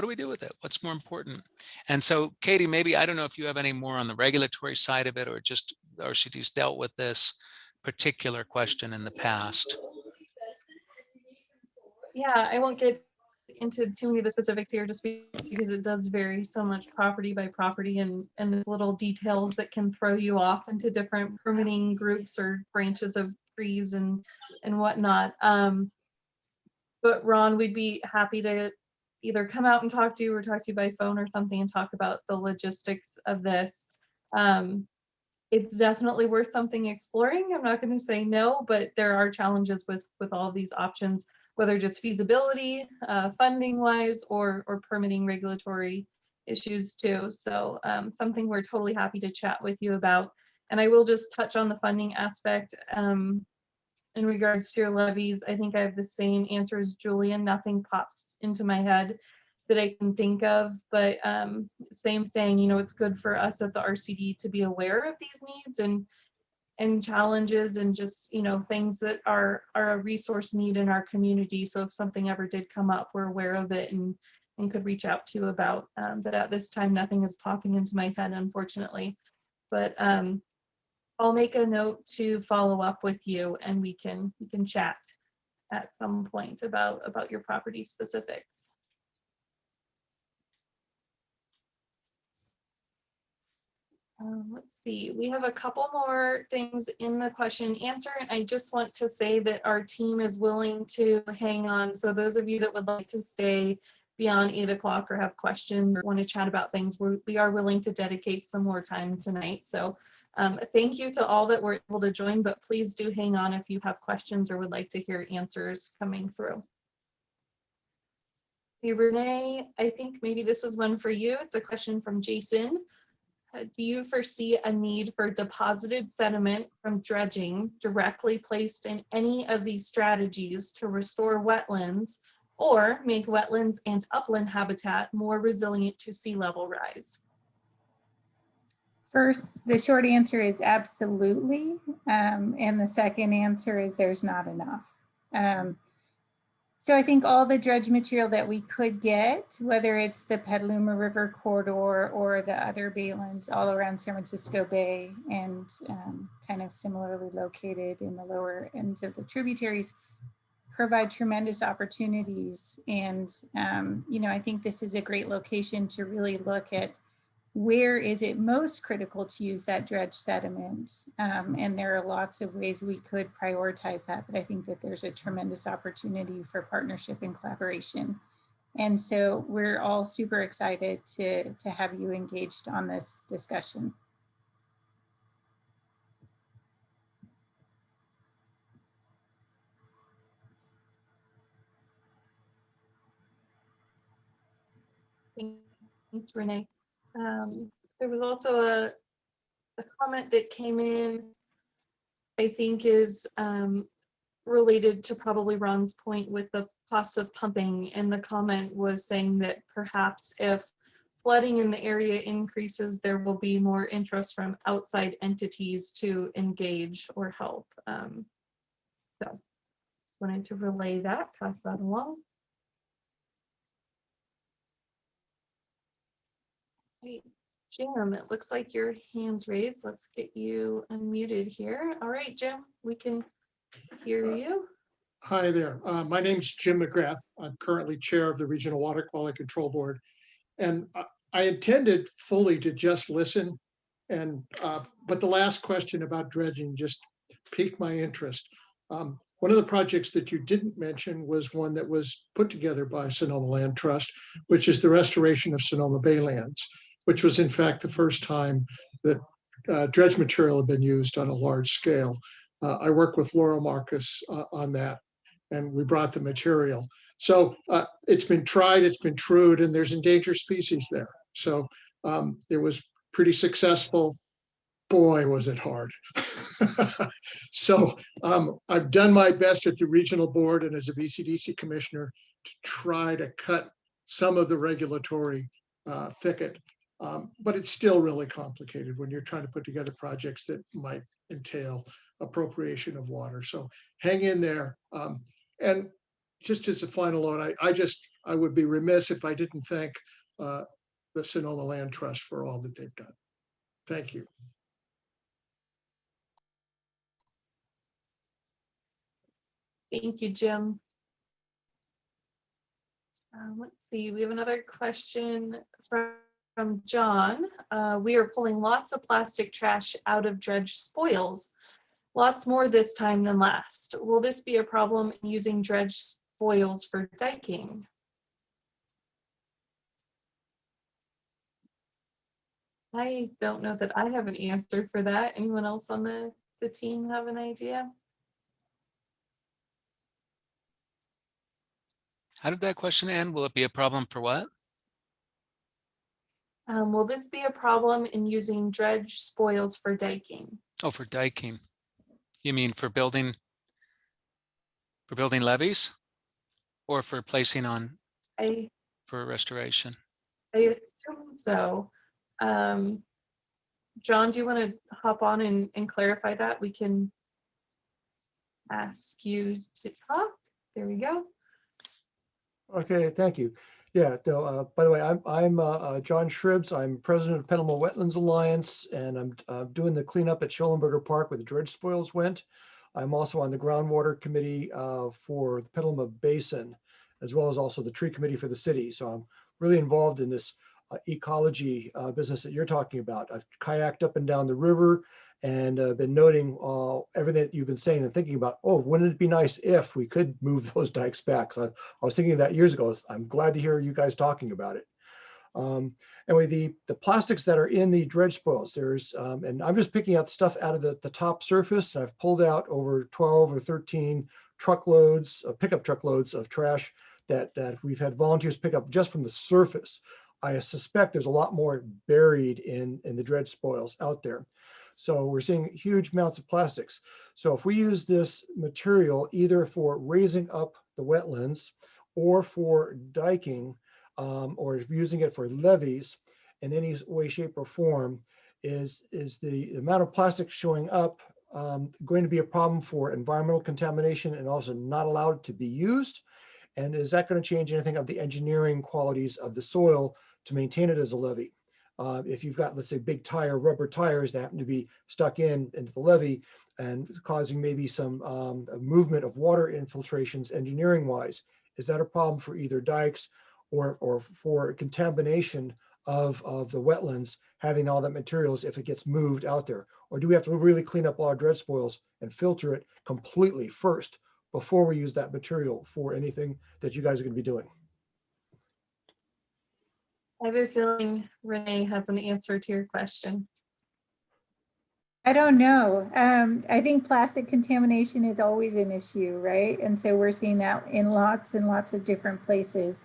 do we do with it? What's more important? And so, Katie, maybe, I don't know if you have any more on the regulatory side of it, or just RCD's dealt with this particular question in the past. Yeah, I won't get into too many of the specifics here just because it does vary so much property by property, and there's little details that can throw you off into different permitting groups or branches of trees and whatnot. But Ron, we'd be happy to either come out and talk to you or talk to you by phone or something and talk about the logistics of this. It's definitely worth something exploring. I'm not going to say no, but there are challenges with all these options, whether just feasibility, funding wise, or permitting regulatory issues too. So something we're totally happy to chat with you about. And I will just touch on the funding aspect. In regards to your levies, I think I have the same answer as Julian. Nothing pops into my head that I can think of, but same thing, you know, it's good for us at the RCD to be aware of these needs and challenges and just, you know, things that are a resource need in our community. So if something ever did come up, we're aware of it and could reach out to you about, but at this time, nothing is popping into my head, unfortunately. But I'll make a note to follow up with you, and we can chat at some point about your property specifics. Let's see, we have a couple more things in the question and answer, and I just want to say that our team is willing to hang on. So those of you that would like to stay beyond 8 o'clock or have questions or want to chat about things, we are willing to dedicate some more time tonight. So thank you to all that were able to join, but please do hang on if you have questions or would like to hear answers coming through. Hey, Renee, I think maybe this is one for you. It's a question from Jason. Do you foresee a need for deposited sediment from dredging directly placed in any of these strategies to restore wetlands or make wetlands and upland habitat more resilient to sea level rise? First, the short answer is absolutely. And the second answer is there's not enough. So I think all the dredge material that we could get, whether it's the Petaluma River corridor or the other baylands all around San Francisco Bay and kind of similarly located in the lower ends of the tributaries, provide tremendous opportunities. And, you know, I think this is a great location to really look at where is it most critical to use that dredge sediment? And there are lots of ways we could prioritize that, but I think that there's a tremendous opportunity for partnership and collaboration. And so we're all super excited to have you engaged on this discussion. Thanks, Renee. There was also a comment that came in, I think is related to probably Ron's point with the cost of pumping. And the comment was saying that perhaps if flooding in the area increases, there will be more interest from outside entities to engage or help. So just wanted to relay that, pass that along. Great. Jim, it looks like your hand's raised. Let's get you unmuted here. All right, Jim, we can hear you. Hi there. My name's Jim McGrath. I'm currently chair of the Regional Water Quality Control Board. And I intended fully to just listen. And but the last question about dredging just piqued my interest. One of the projects that you didn't mention was one that was put together by Sonoma Land Trust, which is the restoration of Sonoma Baylands, which was in fact the first time that dredge material had been used on a large scale. I worked with Laura Marcus on that, and we brought the material. So it's been tried, it's been trued, and there's endangered species there. So it was pretty successful. Boy, was it hard. So I've done my best at the regional board and as a BCDC commissioner to try to cut some of the regulatory thicket. But it's still really complicated when you're trying to put together projects that might entail appropriation of water. So hang in there. And just as a final note, I would be remiss if I didn't thank the Sonoma Land Trust for all that they've done. Thank you. Thank you, Jim. Let's see, we have another question from John. We are pulling lots of plastic trash out of dredge spoils. Lots more this time than last. Will this be a problem in using dredge spoils for diking? I don't know that I have an answer for that. Anyone else on the team have an idea? How did that question end? Will it be a problem for what? Will this be a problem in using dredge spoils for diking? Oh, for diking. You mean for building levees or for placing on for restoration? I assume so. John, do you want to hop on and clarify that? We can ask you to talk. There we go. Okay, thank you. Yeah, no, by the way, I'm John Shribs. I'm president of Petaluma Wetlands Alliance, and I'm doing the cleanup at Schellenberger Park where the dredge spoils went. I'm also on the groundwater committee for the Petaluma Basin, as well as also the tree committee for the city. So I'm really involved in this ecology business that you're talking about. I've kayaked up and down the river and been noting everything that you've been saying and thinking about, oh, wouldn't it be nice if we could move those dikes back? So I was thinking of that years ago. I'm glad to hear you guys talking about it. Anyway, the plastics that are in the dredge spoils, there's, and I'm just picking out stuff out of the top surface. And I've pulled out over 12 or 13 truckloads, pickup truckloads of trash that we've had volunteers pick up just from the surface. I suspect there's a lot more buried in the dredge spoils out there. So we're seeing huge amounts of plastics. So if we use this material either for raising up the wetlands or for diking, or if using it for levees in any way, shape, or form, is the amount of plastic showing up going to be a problem for environmental contamination and also not allowed to be used? And is that going to change anything of the engineering qualities of the soil to maintain it as a levee? If you've got, let's say, big rubber tires that happen to be stuck into the levee and causing maybe some movement of water infiltrations engineering wise, is that a problem for either dikes or for contamination of the wetlands, having all that materials if it gets moved out there? Or do we have to really clean up all our dredge spoils and filter it completely first before we use that material for anything that you guys are going to be doing? I have a feeling Renee has an answer to your question. I don't know. I think plastic contamination is always an issue, right? And so we're seeing that in lots and lots of different places.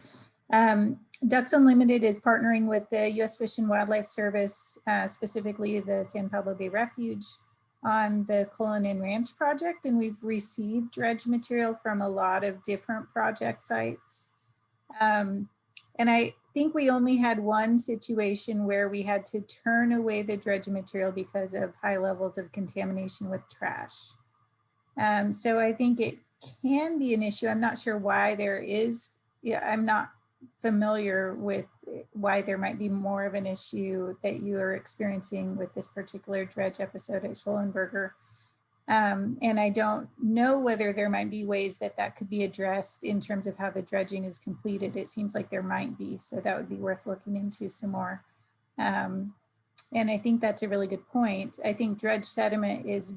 Ducks Unlimited is partnering with the U.S. Fish and Wildlife Service, specifically the San Pablo Bay Refuge, on the Cullinan Ranch project. And we've received dredge material from a lot of different project sites. And I think we only had one situation where we had to turn away the dredge material because of high levels of contamination with trash. So I think it can be an issue. I'm not sure why there is, I'm not familiar with why there might be more of an issue that you are experiencing with this particular dredge episode at Schellenberger. And I don't know whether there might be ways that could be addressed in terms of how the dredging is completed. It seems like there might be, so that would be worth looking into some more. And I think that's a really good point. I think dredge sediment is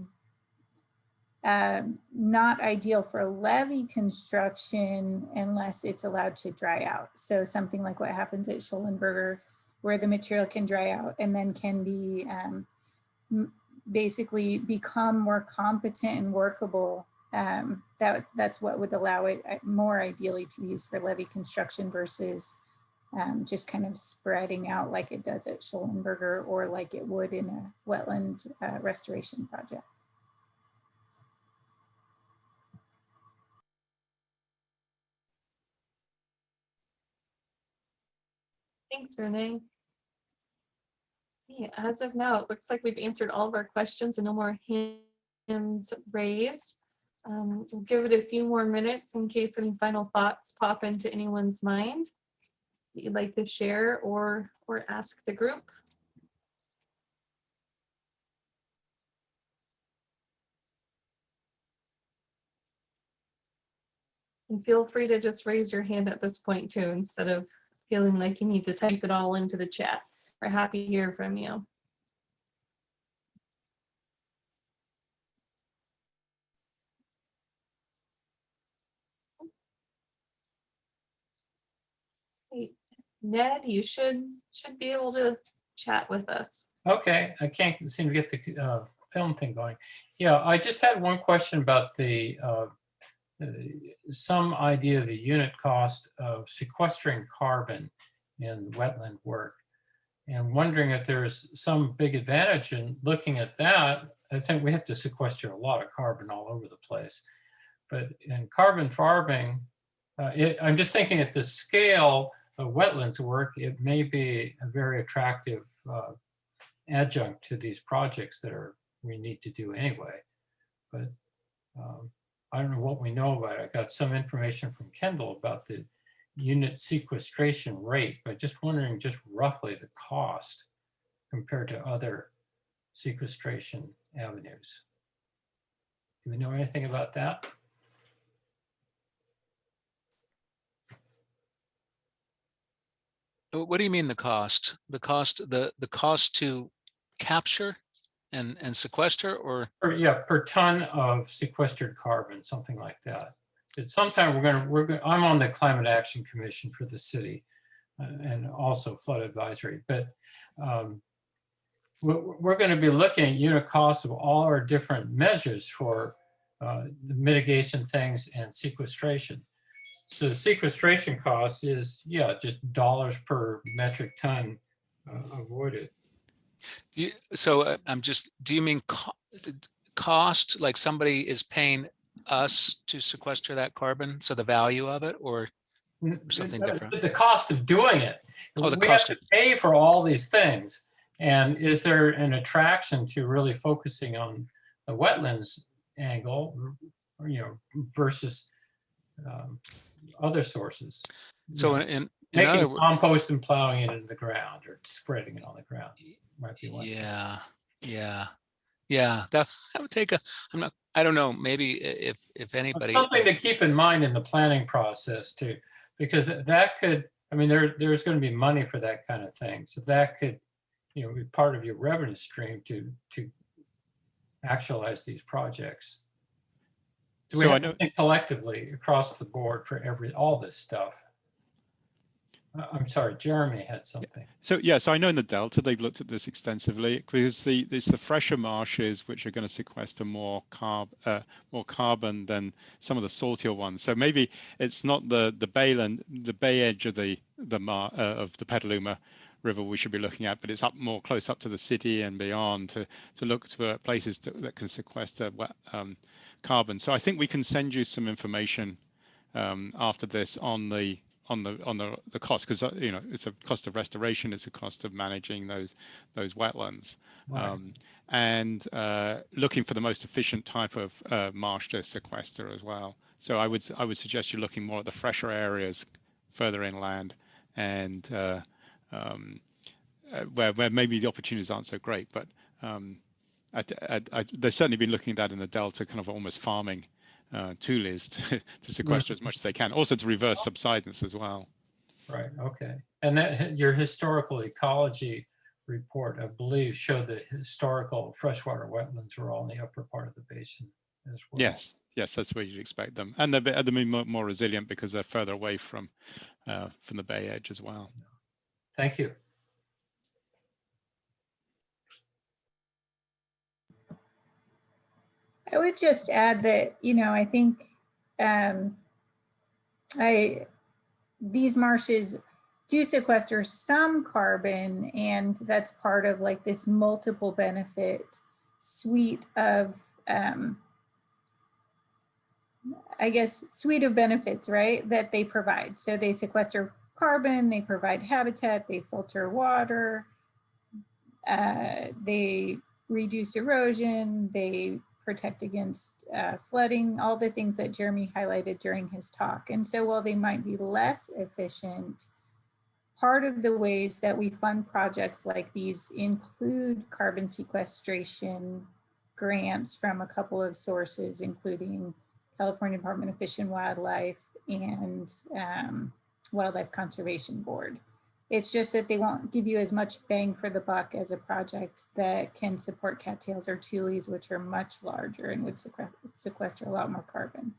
not ideal for levee construction unless it's allowed to dry out. So something like what happens at Schellenberger, where the material can dry out and then can be basically become more competent and workable. That's what would allow it more ideally to be used for levee construction versus just kind of spreading out like it does at Schellenberger or like it would in a wetland restoration project. Thanks, Renee. Yeah, as of now, it looks like we've answered all of our questions and no more hands raised. We'll give it a few more minutes in case any final thoughts pop into anyone's mind that you'd like to share or ask the group. And feel free to just raise your hand at this point too, instead of feeling like you need to type it all into the chat. We're happy to hear from you. Hey, Ned, you should be able to chat with us. Okay, I can't seem to get the film thing going. Yeah, I just had one question about the some idea of the unit cost of sequestering carbon in wetland work, and wondering if there's some big advantage in looking at that. I think we have to sequester a lot of carbon all over the place, but in carbon farming, I'm just thinking at the scale of wetlands work, it may be a very attractive adjunct to these projects that we need to do anyway. But I don't know what we know about it. I got some information from Kendall about the unit sequestration rate, but just wondering just roughly the cost compared to other sequestration avenues. Do we know anything about that? What do you mean the cost? The cost to capture and sequester, or? Yeah, per ton of sequestered carbon, something like that. Sometime I'm on the Climate Action Commission for the city and also flood advisory, but we're going to be looking at unit costs of all our different measures for the mitigation things and sequestration. So the sequestration cost is, yeah, just dollars per metric ton avoided. Do you mean cost, like somebody is paying us to sequester that carbon? So the value of it, or something different? The cost of doing it. Oh, the we cost have to pay for all these things. And is there an attraction to really focusing on the wetlands angle, versus other sources? So in making other words, compost and plowing it into the ground or spreading it on the ground might be one. Yeah. That would take I don't know. Maybe if anybody. Something to keep in mind in the planning process too, because that could. I mean, there's going to be money for that kind of thing, so that could, be part of your revenue stream to actualize these projects. So we have to think collectively across the board for all this stuff. I'm sorry, Jeremy had something. So I know in the Delta they've looked at this extensively, because it's the fresher marshes which are going to sequester more carbon than some of the saltier ones. So maybe it's not the bay edge of the Petaluma River we should be looking at, but it's close up to the city and beyond to look for places that can sequester carbon. So I think we can send you some information after this on the cost, because it's a cost of restoration, it's a cost of managing those wetlands, right. And looking for the most efficient type of marsh to sequester as well. So I would suggest you're looking more at the fresher areas further inland, and where maybe the opportunities aren't so great, but they've certainly been looking at that in the Delta, kind of almost farming tool is to sequester as much as they can, also to reverse subsidence as well. Right. Okay. And that your historical ecology report, I believe, showed that historical freshwater wetlands were all in the upper part of the basin as well. Yes, that's where you'd expect them, and they're more resilient because they're further away from the bay edge as well. Thank you. I would just add that, I think these marshes do sequester some carbon, and that's part of like this multiple benefit suite of, suite of benefits, right, that they provide. So they sequester carbon, they provide habitat, they filter water, they reduce erosion, they protect against flooding, all the things that Jeremy highlighted during his talk. And so while they might be less efficient, part of the ways that we fund projects like these include carbon sequestration grants from a couple of sources, including California Department of Fish and Wildlife and Wildlife Conservation Board. It's just that they won't give you as much bang for the buck as a project that can support cattails or tules, which are much larger and would sequester a lot more carbon.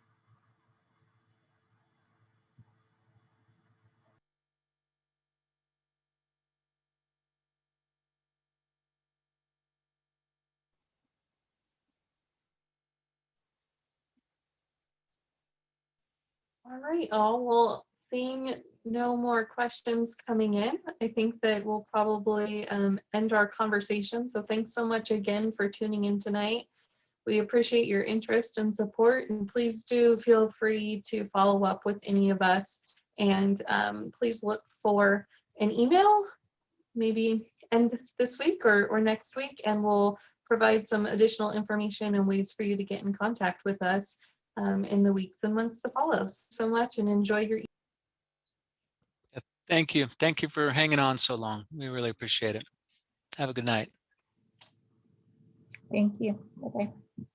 All right, all. Well, seeing no more questions coming in, I think that we'll probably end our conversation. So thanks so much again for tuning in tonight. We appreciate your interest and support, and please do feel free to follow up with any of us. And please look for an email, maybe end this week or next week, and we'll provide some additional information and ways for you to get in contact with us in the weeks and months to follow. So much, and enjoy your Thank you. Thank you for hanging on so long. We really appreciate it. Have a good night. Thank you. Bye-bye.